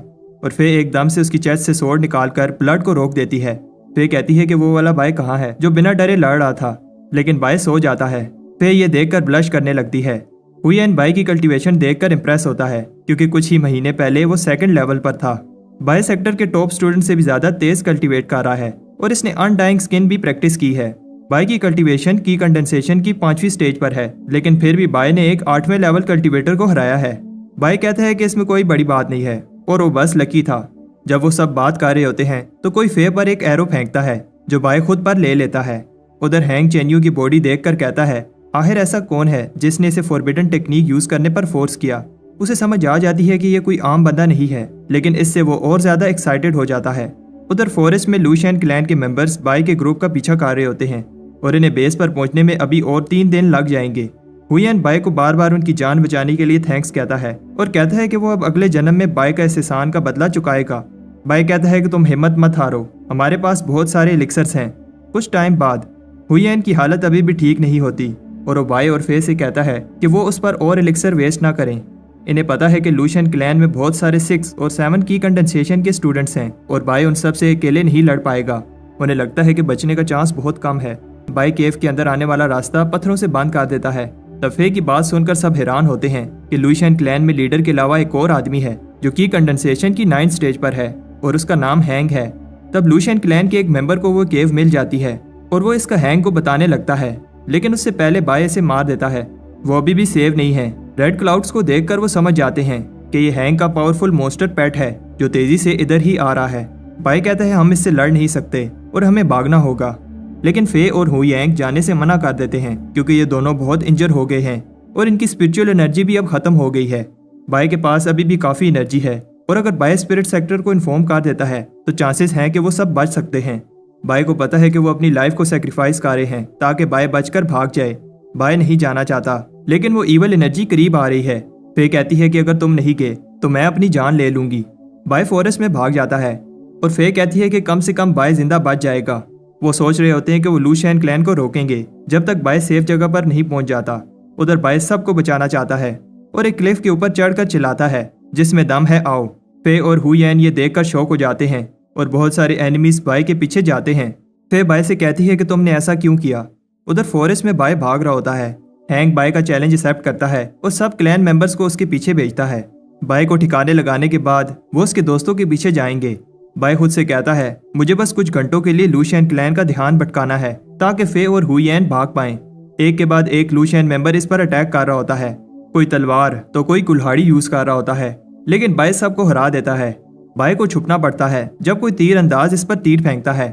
और फे एकदम से उसकी चेस्ट से स्वॉर्ड निकालकर ब्लड को रोक देती है। फे कहती है कि वो वाला बाय कहाँ है जो बिना डरे लड़ रहा था, लेकिन बाय सो जाता है। फे ये देखकर ब्लश करने लगती है। हुयेन बाय की कल्टीवेशन देखकर इंप्रेस होता है, क्योंकि कुछ ही महीने पहले वो 2nd लेवल पर था। बाय सेक्टर के टॉप स्टूडेंट से भी ज्यादा तेज कल्टीवेट कर रहा है और इसने अनडाइंग स्किन भी प्रैक्टिस की है। बाय की कल्टीवेशन की कंडेंसेशन की 5वीं स्टेज पर है, लेकिन फिर भी बाय ने एक 8वें लेवल कल्टीवेटर को हराया है। बाय कहता है कि इसमें कोई बड़ी बात नहीं है और वो बस लकी था। जब वो सब बात कर रहे होते हैं तो कोई फे पर एक एरो फेंकता है जो बाय खुद पर ले लेता है। उधर हैंग चेन्यू की बॉडी देखकर कहता है, आखिर ऐसा कौन है जिसने इसे फॉरबिडन टेक्निक यूज करने पर फोर्स किया। उसे समझ आ जाती है कि ये कोई आम बंदा नहीं है, लेकिन इससे वो और ज्यादा एक्साइटेड हो जाता है। उधर फॉरेस्ट में लूशियन क्लैन के मेंबर्स बाय के ग्रुप का पीछा कर रहे होते हैं और इन्हें बेस पर पहुंचने में अभी और 3 दिन लग जाएंगे। हुयेन बाय को बार बार उनकी जान बचाने के लिए थैंक्स कहता है और कहता है कि वो अब अगले जन्म में बाय का इस एहसान का बदला चुकाएगा। बाय कहता है कि तुम हिम्मत मत हारो, हमारे पास बहुत सारे एलिक्सर्स हैं। कुछ टाइम बाद हुयेन की हालत अभी भी ठीक नहीं होती और वो बाय और फे से कहता है कि वो उस पर और एलिक्सर वेस्ट ना करें। इन्हें पता है कि लूशियन क्लैन में बहुत सारे 6 और 7 की कंडेंसेशन के स्टूडेंट्स हैं और बाय उन सब से अकेले नहीं लड़ पाएगा। उन्हें लगता है कि बचने का चांस बहुत कम है। बाय केव के अंदर आने वाला रास्ता पत्थरों से बंद कर देता है। तब फे की बात सुनकर सब हैरान होते हैं कि लूशियन क्लैन में लीडर के अलावा एक और आदमी है जो कि कंडेंसेशन की 9th स्टेज पर है और उसका नाम हैंग है। तब लूशियन क्लैन के एक मेंबर को वो केव मिल जाती है और वो इसका हैंग को बताने लगता है, लेकिन उससे पहले बाय इसे मार देता है। वो अभी भी सेव नहीं है। रेड क्लाउड्स को देखकर वो समझ जाते हैं कि ये हैंग का पावरफुल मोस्टर पेट है जो तेजी से इधर ही आ रहा है। बाय कहता है हम इससे लड़ नहीं सकते और हमें भागना होगा, लेकिन फे और हुयेंग जाने से मना कर देते हैं क्योंकि ये दोनों बहुत इंजर हो गए हैं और इनकी स्पिरिचुअल एनर्जी भी अब खत्म हो गई है। बाय के पास अभी भी काफी एनर्जी है और अगर बाय स्पिरिट सेक्टर को इन्फॉर्म कर देता है तो चांसेस हैं कि वो सब बच सकते हैं। बाय को पता है कि वो अपनी लाइफ को सेक्रीफाइस कर रहे हैं ताकि बाय बचकर भाग जाए। बाय नहीं जाना चाहता, लेकिन वो ईवल एनर्जी करीब आ रही है। फे कहती है कि अगर तुम नहीं गए तो मैं अपनी जान ले लूंगी। बाय फॉरेस्ट में भाग जाता है और फे कहती है कि कम से कम बाय जिंदा बच जाएगा। वो सोच रहे होते हैं कि वो लूशियन क्लैन को रोकेंगे जब तक बाय सेफ जगह पर नहीं पहुंच जाता। उधर बाय सबको बचाना चाहता है और एक क्लिफ के ऊपर चढ़कर चिल्लाता है, जिसमें दम है आओ। फे और हुयेन ये देखकर शॉक हो जाते हैं और बहुत सारे एनिमीज बाय के पीछे जाते हैं। फे बाय से कहती है कि तुमने ऐसा क्यों किया। उधर फॉरेस्ट में बाय भाग रहा होता है। हैंग बाय का चैलेंज एक्सेप्ट करता है और सब क्लैन मेंबर्स को उसके पीछे भेजता है। बाय को ठिकाने लगाने के बाद वो उसके दोस्तों के पीछे जाएंगे। बाय खुद से कहता है, मुझे बस कुछ घंटों के लिए लूशियन क्लैन का ध्यान भटकाना है ताकि फे और हुयेन भाग पाएं। एक के बाद एक लूशियन मेंबर इस पर अटैक कर रहा होता है। कोई तलवार तो कोई कुल्हाड़ी यूज कर रहा होता है, लेकिन बाय सबको हरा देता है। बाय को छुपना पड़ता है जब कोई तीर अंदाज इस पर तीर फेंकता है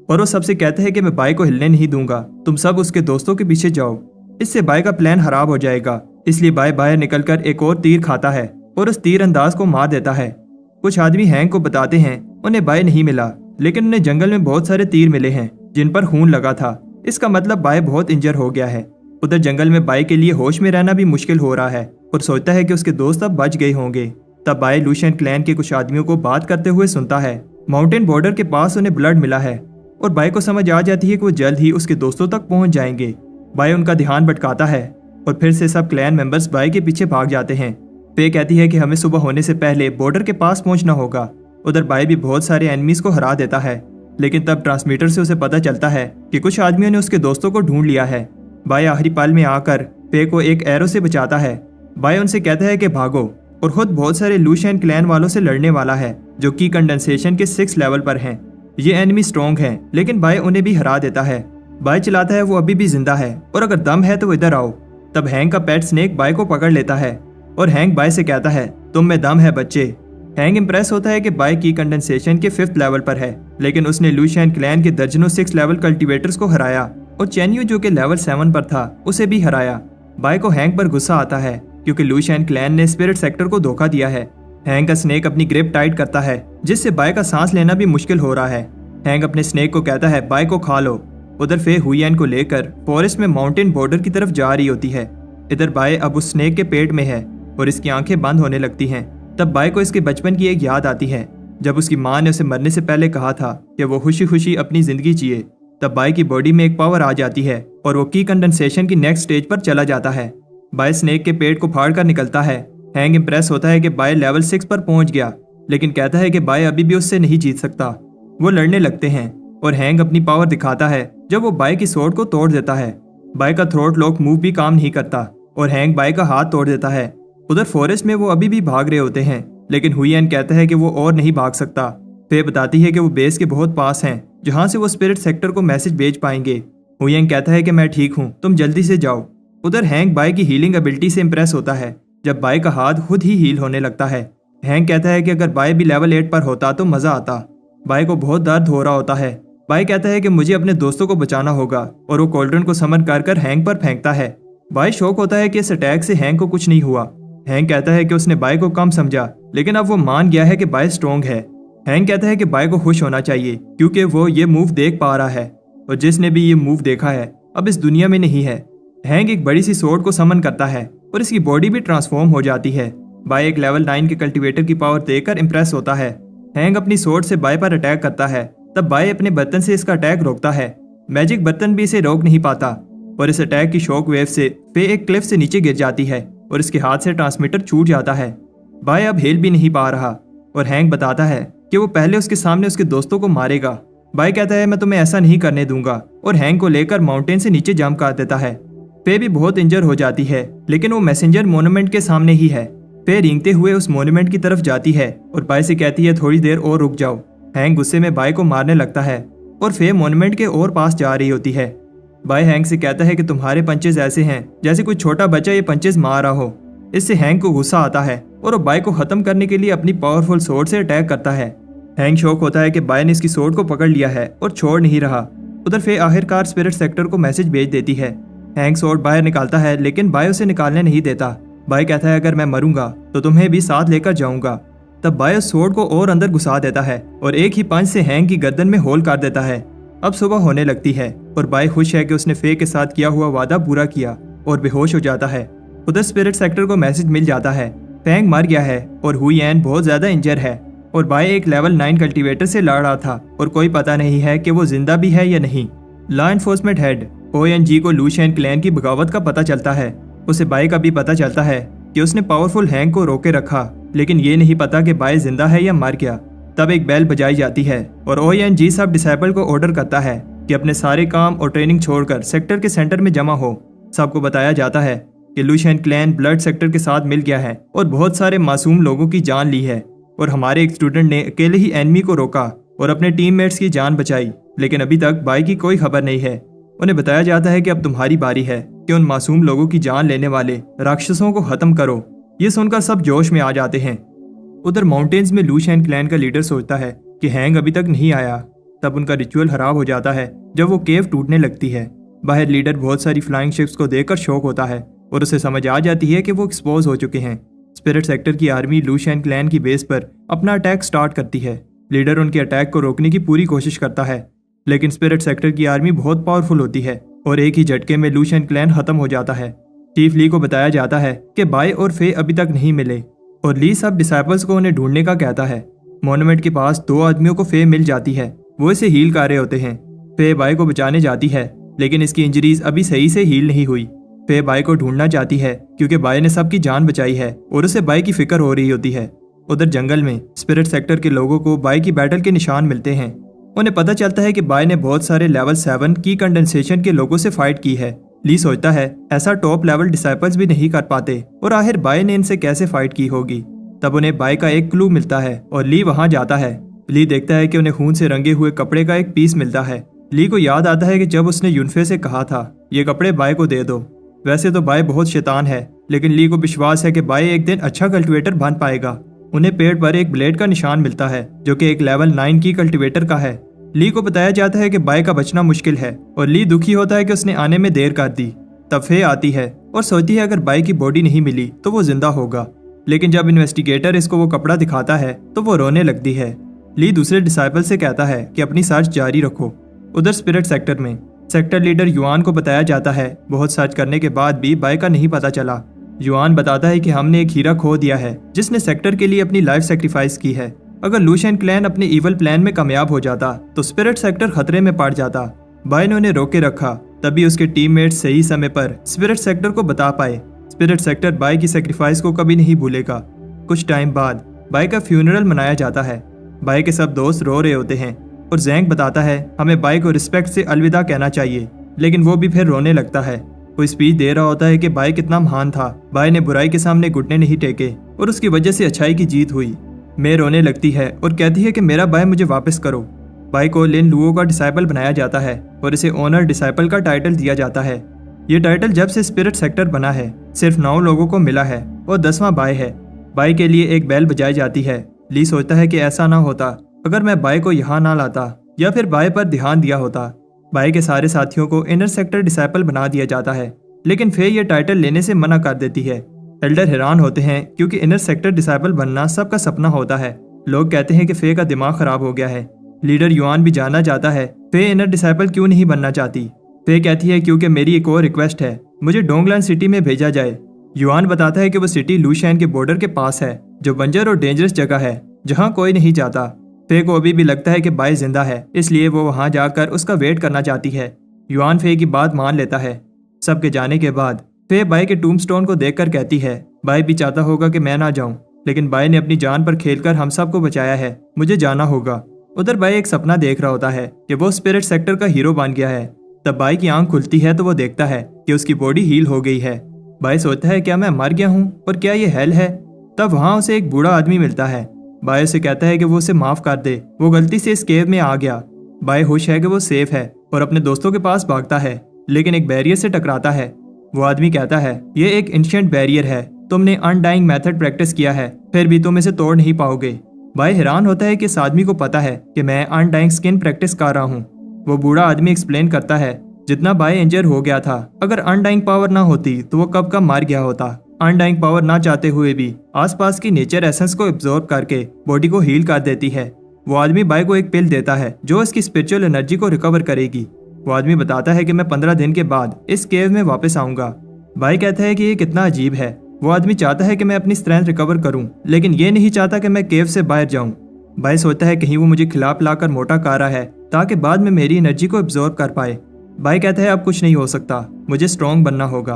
और वो सबसे कहता है कि मैं बाय को हिलने नहीं दूंगा, तुम सब उसके दोस्तों के पीछे जाओ। इससे बाय का प्लान खराब हो जाएगा, इसलिए बाय बाहर निकलकर एक और तीर खाता है और उस तीर अंदाज को मार देता है। कुछ आदमी हैंग को बताते हैं उन्हें बाय नहीं मिला, लेकिन उन्हें जंगल में बहुत सारे तीर मिले हैं जिन पर खून लगा था। इसका मतलब बाय बहुत इंजर हो गया है। उधर जंगल में बाय के लिए होश में रहना भी मुश्किल हो रहा है और सोचता है कि उसके दोस्त अब बच गए होंगे। तब बाय लूशियन क्लैन के कुछ आदमियों को बात करते हुए सुनता है। माउंटेन बॉर्डर के पास उन्हें ब्लड मिला है और बाय को समझ आ जाती है कि वो जल्द ही उसके दोस्तों तक पहुंच जाएंगे। बाय उनका ध्यान भटकाता है और फिर से सब क्लैन मेंबर्स बाय के पीछे भाग जाते हैं। पे कहती है कि हमें सुबह होने से पहले बॉर्डर के पास पहुंचना होगा। उधर बाय भी बहुत सारे एनिमीज को हरा देता है, लेकिन तब ट्रांसमीटर से उसे पता चलता है कि कुछ आदमियों ने उसके दोस्तों को ढूंढ लिया है। बाय आखिरी पल में आकर पे को एक एरो से बचाता है। बाय उनसे कहता है कि भागो और खुद बहुत सारे लूशियन क्लैन वालों से लड़ने वाला है जो कि कंडेंसेशन के 6 लेवल पर हैं। ये एनिमी स्ट्रॉन्ग हैं, लेकिन बाय उन्हें भी हरा देता है। बाय चिल्लाता है वो अभी भी जिंदा है और अगर दम है तो इधर आओ। तब हैंक का पेट स्नेक बाय को पकड़ लेता है और हैंक बाय से कहता है तुम में दम है बच्चे। हैंक इंप्रेस होता है कि बाय की कंडेंसेशन के 5th लेवल पर है, लेकिन उसने लूशियन क्लैन के दर्जनों 6 लेवल कल्टीवेटर्स को हराया और चेन्यू जो कि लेवल 7 पर था उसे भी हराया। बाय को हैंक पर गुस्सा आता है क्योंकि लूशियन क्लैन ने स्पिरिट सेक्टर को धोखा दिया है। हैंक का स्नेक अपनी ग्रिप टाइट करता है जिससे बाय का सांस लेना भी मुश्किल हो रहा है। हैंक अपने स्नेक को कहता है बाय को खा लो। उधर फे हुईएन को लेकर फॉरेस्ट में माउंटेन बॉर्डर की तरफ जा रही होती है। इधर बाय अब उस स्नेक के पेट में है और इसकी आंखें बंद होने लगती हैं। तब बाय को इसके बचपन की एक याद आती है जब उसकी माँ ने उसे मरने से पहले कहा था कि वो खुशी खुशी अपनी जिंदगी जिए। तब बाय की बॉडी में एक पावर आ जाती है और वो की कंडेंसेशन की नेक्स्ट स्टेज पर चला जाता है। बाय स्नेक के पेट को फाड़ कर निकलता है। हैंक इंप्रेस होता है कि बाय लेवल 6 पर पहुंच गया, लेकिन कहता है कि बाय अभी भी उससे नहीं जीत सकता। वो लड़ने लगते हैं और हैंक अपनी पावर दिखाता है जब वो बाय की स्वॉर्ड को तोड़ देता है। बाय का थ्रोट लॉक मूव भी काम नहीं करता और हैंक बाय का हाथ तोड़ देता है। उधर फॉरेस्ट में वो अभी भी भाग रहे होते हैं, लेकिन हुईएन कहता है कि वो और नहीं भाग सकता। फे बताती है कि वो बेस के बहुत पास हैं जहां से वो स्पिरिट सेक्टर को मैसेज भेज पाएंगे। हुईएन कहता है कि मैं ठीक हूँ, तुम जल्दी से जाओ। उधर हैंक बाय की हीलिंग एबिलिटी से इंप्रेस होता है जब बाय का हाथ खुद ही हील होने लगता है। हैंक कहता है कि अगर बाय भी लेवल 8 पर होता तो मजा आता। बाय को बहुत दर्द हो रहा होता है। बाय कहता है कि मुझे अपने दोस्तों को बचाना होगा और वो कोल्ड्रन को समन कर हैंक पर फेंकता है। बाय शौक होता है कि इस अटैक से हैंक को कुछ नहीं हुआ। हैंक कहता है कि उसने बाय को कम समझा, लेकिन अब वो मान गया है कि बाय स्ट्रॉन्ग है। हैंक कहता है कि बाय को खुश होना चाहिए क्योंकि वो ये मूव देख पा रहा है और जिसने भी ये मूव देखा है अब इस दुनिया में नहीं है। हैंक एक बड़ी सी स्वॉर्ड को समन करता है और इसकी बॉडी भी ट्रांसफॉर्म हो जाती है। बाय एक लेवल 9 के कल्टीवेटर की पावर देकर इंप्रेस होता है। हैंक अपनी स्वॉर्ड से बाय पर अटैक करता है। तब बाय अपने बर्तन से इसका अटैक रोकता है। मैजिक बर्तन भी इसे रोक नहीं पाता और इस अटैक की शॉक वेव से फे एक क्लिफ से नीचे गिर जाती है और इसके हाथ से ट्रांसमीटर छूट जाता है। बाय अब हिल भी नहीं पा रहा और हैंक बताता है कि वो पहले उसके सामने उसके दोस्तों को मारेगा। बाय कहता है मैं तुम्हें ऐसा नहीं करने दूंगा और हैंक को लेकर माउंटेन से नीचे जंप कर देता है। फे भी बहुत इंजर हो जाती है, लेकिन वो मैसेंजर मोन्यूमेंट के सामने ही है। फे रेंगते हुए उस मोन्यूमेंट की तरफ जाती है और बाय से कहती है थोड़ी देर और रुक जाओ। हैंक गुस्से में बाय को मारने लगता है और फे मोन्यूमेंट के और पास जा रही होती है। बाय हैंक से कहता है कि तुम्हारे पंचेस ऐसे हैं जैसे कोई छोटा बच्चा ये पंचेस मार रहा हो। इससे हैंक को गुस्सा आता है और वो बाय को खत्म करने के लिए अपनी पावरफुल स्वॉर्ड से अटैक करता है। हैंक शॉक होता है कि बाय ने इसकी स्वॉर्ड को पकड़ लिया है और छोड़ नहीं रहा। उधर फे आखिरकार स्पिरिट सेक्टर को मैसेज भेज देती है। हैंक स्वॉर्ड बाहर निकालता है, लेकिन बाय उसे निकालने नहीं देता। बाय कहता है अगर मैं मरूंगा तो तुम्हें भी साथ लेकर जाऊंगा। तब बाय उस स्वॉर्ड को और अंदर घुसा देता है और एक ही पंच से हैंक की गर्दन में होल कर देता है। अब सुबह होने लगती है और बाय खुश है कि उसने फे के साथ किया हुआ वादा पूरा किया और बेहोश हो जाता है। उधर स्पिरिट सेक्टर को मैसेज मिल जाता है फैंग मर गया है और हुईएन बहुत ज्यादा इंजर है और बाय एक लेवल 9 कल्टीवेटर से लड़ रहा था और कोई पता नहीं है कि वो जिंदा भी है या नहीं। लॉ एनफोर्समेंट हेड ओएनजी को लूशियन क्लैन की बगावत का पता चलता है। उसे बाय का भी पता चलता है कि उसने पावरफुल हैंक को रोके रखा, लेकिन ये नहीं पता कि बाय जिंदा है या मर गया। तब एक बेल बजाई जाती है और ओएनजी सब डिसाइबल को ऑर्डर करता है कि अपने सारे काम और ट्रेनिंग छोड़कर सेक्टर के सेंटर में जमा हो। सबको बताया जाता है कि लूशियन क्लैन ब्लड सेक्टर के साथ मिल गया है और बहुत सारे मासूम लोगों की जान ली है और हमारे एक स्टूडेंट ने अकेले ही एनिमी को रोका और अपने टीममेट्स की जान बचाई, लेकिन अभी तक बाय की कोई खबर नहीं है। उन्हें बताया जाता है कि अब तुम्हारी बारी है कि उन मासूम लोगों की जान लेने वाले राक्षसों को खत्म करो। ये सुनकर सब जोश में आ जाते हैं। उधर माउंटेन्स में लूशियन क्लैन का लीडर सोचता है कि हैंग अभी तक नहीं आया। तब उनका रिचुअल खराब हो जाता है जब वो केव टूटने लगती है। बाहर लीडर बहुत सारी फ्लाइंग शिप्स को देखकर शॉक होता है और उसे समझ आ जाती है कि वो एक्सपोज हो चुके हैं। स्पिरिट सेक्टर की आर्मी लूशियन क्लैन की बेस पर अपना अटैक स्टार्ट करती है। लीडर उनके अटैक को रोकने की पूरी कोशिश करता है, लेकिन स्पिरिट सेक्टर की आर्मी बहुत पावरफुल होती है और एक ही झटके में लूशियन क्लैन खत्म हो जाता है। चीफ ली को बताया जाता है कि बाय और फे अभी तक नहीं मिले और ली सब डिसाइपल्स को उन्हें ढूंढने का कहता है। मोन्यूमेंट के पास 2 आदमियों को फे मिल जाती है, वो इसे हील कर रहे होते हैं। फे बाय को बचाने जाती है, लेकिन इसकी इंजरीज अभी सही से हील नहीं हुई। फे बाय को ढूंढना चाहती है क्योंकि बाय ने सबकी जान बचाई है और उसे बाय की फिक्र हो रही होती है। उधर जंगल में स्पिरिट सेक्टर के लोगों को बाय की बैटल के निशान मिलते हैं। उन्हें पता चलता है कि बाय ने बहुत सारे लेवल 7 की कंडेंसेशन के लोगों से फाइट की है। ली सोचता है ऐसा टॉप लेवल डिसाइपल्स भी नहीं कर पाते और आखिर बाय ने इनसे कैसे फाइट की होगी। तब उन्हें बाय का एक क्लू मिलता है और ली वहां जाता है। ली देखता है कि उन्हें खून से रंगे हुए कपड़े का एक पीस मिलता है। ली को याद आता है कि जब उसने यूनफे से कहा था ये कपड़े बाय को दे दो। वैसे तो बाय बहुत शैतान है, लेकिन ली को विश्वास है कि बाय एक दिन अच्छा कल्टीवेटर बन पाएगा। उन्हें पेड़ पर एक ब्लेड का निशान मिलता है जो कि एक लेवल 9 की कल्टीवेटर का है। ली को बताया जाता है कि बाय का बचना मुश्किल है और ली दुखी होता है कि उसने आने में देर कर दी। तब फे आती है और सोचती है अगर बाय की बॉडी नहीं मिली तो वो जिंदा होगा, लेकिन जब इन्वेस्टिगेटर इसको वो कपड़ा दिखाता है तो वो रोने लगती है। ली दूसरे डिसाइपल से कहता है कि अपनी सर्च जारी रखो। उधर स्पिरिट सेक्टर में सेक्टर लीडर युआन को बताया जाता है बहुत सर्च करने के बाद भी बाय का नहीं पता चला। युआन बताता है कि हमने एक हीरा खो दिया है जिसने सेक्टर के लिए अपनी लाइफ सेक्रीफाइस की है। अगर लूशियन क्लैन अपने इवल प्लान में कामयाब हो जाता तो स्पिरिट सेक्टर खतरे में पड़ जाता। बाय ने उन्हें रोके रखा, तभी उसके टीममेट सही समय पर स्पिरिट सेक्टर को बता पाए। स्पिरिट सेक्टर बाय की सेक्रीफाइस को कभी नहीं भूलेगा। कुछ टाइम बाद बाय का फ्यूनरल मनाया जाता है। बाय के सब दोस्त रो रहे होते हैं और जैंग बताता है हमें बाय को रिस्पेक्ट से अलविदा कहना चाहिए, लेकिन वो भी फिर रोने लगता है। वो स्पीच दे रहा होता है कि बाय कितना महान था। बाय ने बुराई के सामने घुटने नहीं टेके और उसकी वजह से अच्छाई की जीत हुई। मैं रोने लगती है और कहती है कि मेरा बाय मुझे वापस करो। बाय को लिन लुओ का डिसाइपल बनाया जाता है और इसे ओनर डिसाइपल का टाइटल दिया जाता है। ये टाइटल जब से स्पिरिट सेक्टर बना है सिर्फ 9 लोगों को मिला है और 10वां बाय है। बाय के लिए एक बेल बजाई जाती है। ली सोचता है कि ऐसा ना होता अगर मैं बाय को यहाँ ना लाता या फिर बाय पर ध्यान दिया होता। बाय के सारे साथियों को इनर सेक्टर डिसाइपल बना दिया जाता है, लेकिन फे ये टाइटल लेने से मना कर देती है। एल्डर हैरान होते हैं क्योंकि इनर सेक्टर डिसाइपल बनना सबका सपना होता है। लोग कहते हैं कि फे का दिमाग खराब हो गया है। लीडर युआन भी जानना चाहता है फे इनर डिसाइपल क्यों नहीं बनना चाहती। फे कहती है क्योंकि मेरी एक और रिक्वेस्ट है, मुझे डोंगलैंड सिटी में भेजा जाए। युआन बताता है कि वो सिटी लूशियन के बॉर्डर के पास है जो बंजर और डेंजरस जगह है जहाँ कोई नहीं जाता। फे को अभी भी लगता है कि बाय जिंदा है, इसलिए वो वहां जाकर उसका वेट करना चाहती है। युआन फे की बात मान लेता है। सबके जाने के बाद फे बाय के टूम्बस्टोन को देखकर कहती है बाय भी चाहता होगा कि मैं ना जाऊं, लेकिन बाय ने अपनी जान पर खेलकर हम सबको बचाया है, मुझे जाना होगा। उधर बाय एक सपना देख रहा होता है कि वो स्पिरिट सेक्टर का हीरो बन गया है। तब बाय की आंख खुलती है तो वो देखता है कि उसकी बॉडी हील हो गई है। बाय सोचता है क्या मैं मर गया हूँ और क्या ये हेल है। तब वहां उसे एक बूढ़ा आदमी मिलता है। बाय उसे कहता है कि वो उसे माफ कर दे, वो गलती से इस केव में आ गया। बाय खुश है कि वो सेफ है और अपने दोस्तों के पास भागता है, लेकिन एक बैरियर से टकराता है। वो आदमी कहता है ये एक एंशिएंट बैरियर है, तुमने अनडाइंग मेथड प्रैक्टिस किया है फिर भी तुम इसे तोड़ नहीं पाओगे। बाय हैरान होता है कि इस आदमी को पता है कि मैं अनडाइंग स्किन प्रैक्टिस कर रहा हूँ। वो बूढ़ा आदमी एक्सप्लेन करता है जितना बाय इंजर हो गया था, अगर अनडाइंग पावर ना होती तो वो कब का मार गया होता। अनडाइंग पावर ना चाहते हुए भी आसपास की नेचर एसेंस को एब्जॉर्ब करके बॉडी को हील कर देती है। वो आदमी बाय को एक पिल देता है जो उसकी स्पिरिचुअल एनर्जी को रिकवर करेगी। वो आदमी बताता है कि मैं 15 दिन के बाद इस केव में वापस आऊंगा। बाय कहता है कि ये कितना अजीब है। वो आदमी चाहता है कि मैं अपनी स्ट्रेंथ रिकवर करूं, लेकिन ये नहीं चाहता कि मैं केव से बाहर जाऊं। बाय सोचता है कहीं वो मुझे खिला पिलाकर मोटा कर रहा है ताकि बाद में मेरी एनर्जी को एब्जॉर्ब कर पाए। बाय कहता है अब कुछ नहीं हो सकता, मुझे स्ट्रॉन्ग बनना होगा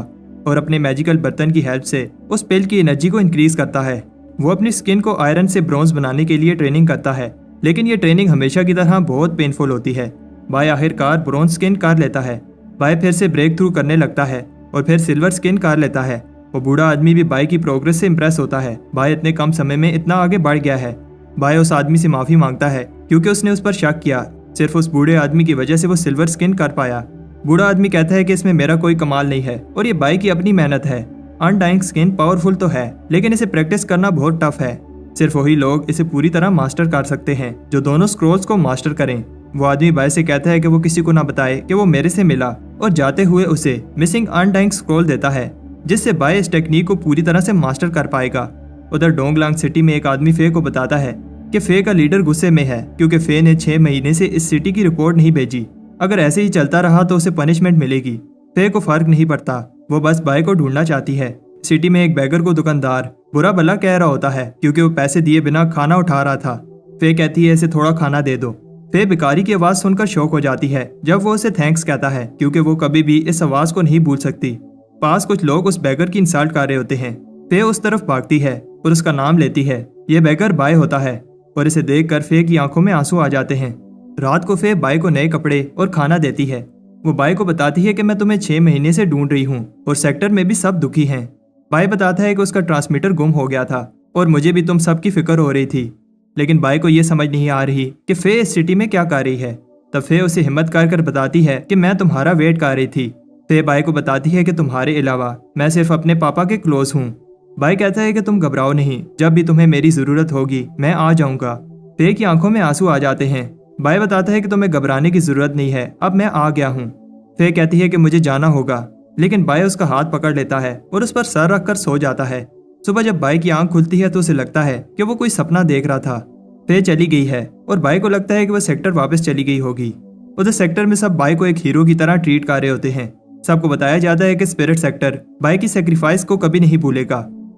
और अपने मैजिकल बर्तन की हेल्प से उस पिल की एनर्जी को इंक्रीज करता है। वो अपनी स्किन को आयरन से ब्रॉन्ज बनाने के लिए ट्रेनिंग करता है, लेकिन ये ट्रेनिंग हमेशा की तरह बहुत पेनफुल होती है। बाय आखिरकार ब्रॉन्ज स्किन कर लेता है। बाय फिर से ब्रेक थ्रू करने लगता है और फिर सिल्वर स्किन कर लेता है। वो बूढ़ा आदमी भी बाय की प्रोग्रेस से इम्प्रेस होता है। बाय इतने कम समय में इतना आगे बढ़ गया है। बाय उस आदमी से माफी मांगता है क्योंकि उसने उस पर शक किया। सिर्फ उस बूढ़े आदमी की वजह से वो सिल्वर स्किन कर पाया। बूढ़ा आदमी कहता है कि इसमें मेरा कोई कमाल नहीं है और ये बाय की अपनी मेहनत है। अनडाइंग स्किन पावरफुल तो है, लेकिन इसे प्रैक्टिस करना बहुत टफ है। सिर्फ वही लोग इसे पूरी तरह मास्टर कर सकते हैं जो दोनों स्क्रोल्स को मास्टर करें। वो आदमी बाय से कहता है कि वो किसी को ना बताए कि वो मेरे से मिला और जाते हुए उसे मिसिंग अनडाइंग स्क्रोल देता है, जिससे बाय इस टेक्निक को पूरी तरह से मास्टर कर पाएगा। उधर डोंगलांग सिटी में एक आदमी फे को बताता है कि फे का लीडर गुस्से में है क्योंकि फे ने 6 महीने से इस सिटी की रिपोर्ट नहीं भेजी। अगर ऐसे ही चलता रहा तो उसे पनिशमेंट मिलेगी। फे को फर्क नहीं पड़ता, वो बस बाय को ढूंढना चाहती है। सिटी में एक बैगर को दुकानदार बुरा भला कह रहा होता है क्योंकि वो पैसे दिए बिना खाना उठा रहा था। फे कहती है इसे थोड़ा खाना दे दो। फे भिखारी की आवाज सुनकर शॉक हो जाती है जब वो उसे थैंक्स कहता है क्योंकि वो कभी भी इस आवाज को नहीं भूल सकती। पास कुछ लोग उस बैगर की इंसल्ट कर रहे होते हैं। फे उस तरफ भागती है और उसका नाम लेती है। ये बैगर बाय होता है और इसे देखकर फे की आंखों में आंसू आ जाते हैं। रात को फे बाय को नए कपड़े और खाना देती है। वो बाय को बताती है कि मैं तुम्हें 6 महीने से ढूंढ रही हूँ और सेक्टर में भी सब दुखी हैं। बाय बताता है कि उसका ट्रांसमीटर गुम हो गया था और मुझे भी तुम सबकी फिक्र हो रही थी। लेकिन बाई को ये समझ नहीं आ रही कि फे इस सिटी में क्या कर रही है। तब फे उसे हिम्मत कर बताती है कि मैं तुम्हारा वेट कर रही थी। फे बाई को बताती है कि तुम्हारे अलावा मैं सिर्फ अपने पापा के क्लोज हूँ। बाई कहता है कि तुम घबराओ नहीं, जब भी तुम्हें मेरी जरूरत होगी मैं आ जाऊंगा। फे की आंखों में आंसू आ जाते हैं। बाई बताता है कि तुम्हें घबराने की जरूरत नहीं है, अब मैं आ गया हूँ। फे कहती है कि मुझे जाना होगा, लेकिन बाई उसका हाथ पकड़ लेता है और उस पर सर रखकर सो जाता है। सुबह जब बाई की आंख खुलती है तो उसे लगता है कि वो कोई सपना देख रहा था। फे चली गई है और बाई को लगता है कि वह सेक्टर वापस चली गई होगी। उधर सेक्टर में सब बाई को एक हीरो की तरह ट्रीट कर रहे होते हैं। सबको बताया जाता है कि स्पिरिट सेक्टर बाई की सेक्रीफाइस को कभी नहीं भूलेगा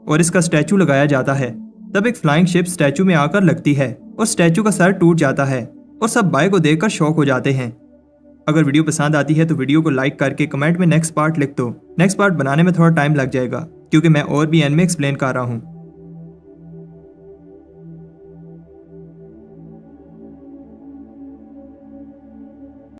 और इसका स्टैचू लगाया जाता है। तब एक फ्लाइंग शिप स्टैचू में आकर लगती है और स्टैचू का सर टूट जाता है और सब बाई को देखकर शॉक हो जाते हैं। अगर वीडियो पसंद आती है तो वीडियो को लाइक करके कमेंट में नेक्स्ट पार्ट लिख दो। नेक्स्ट पार्ट बनाने में थोड़ा टाइम लग जाएगा क्योंकि मैं और भी एनिमे एक्सप्लेन कर रहा हूँ।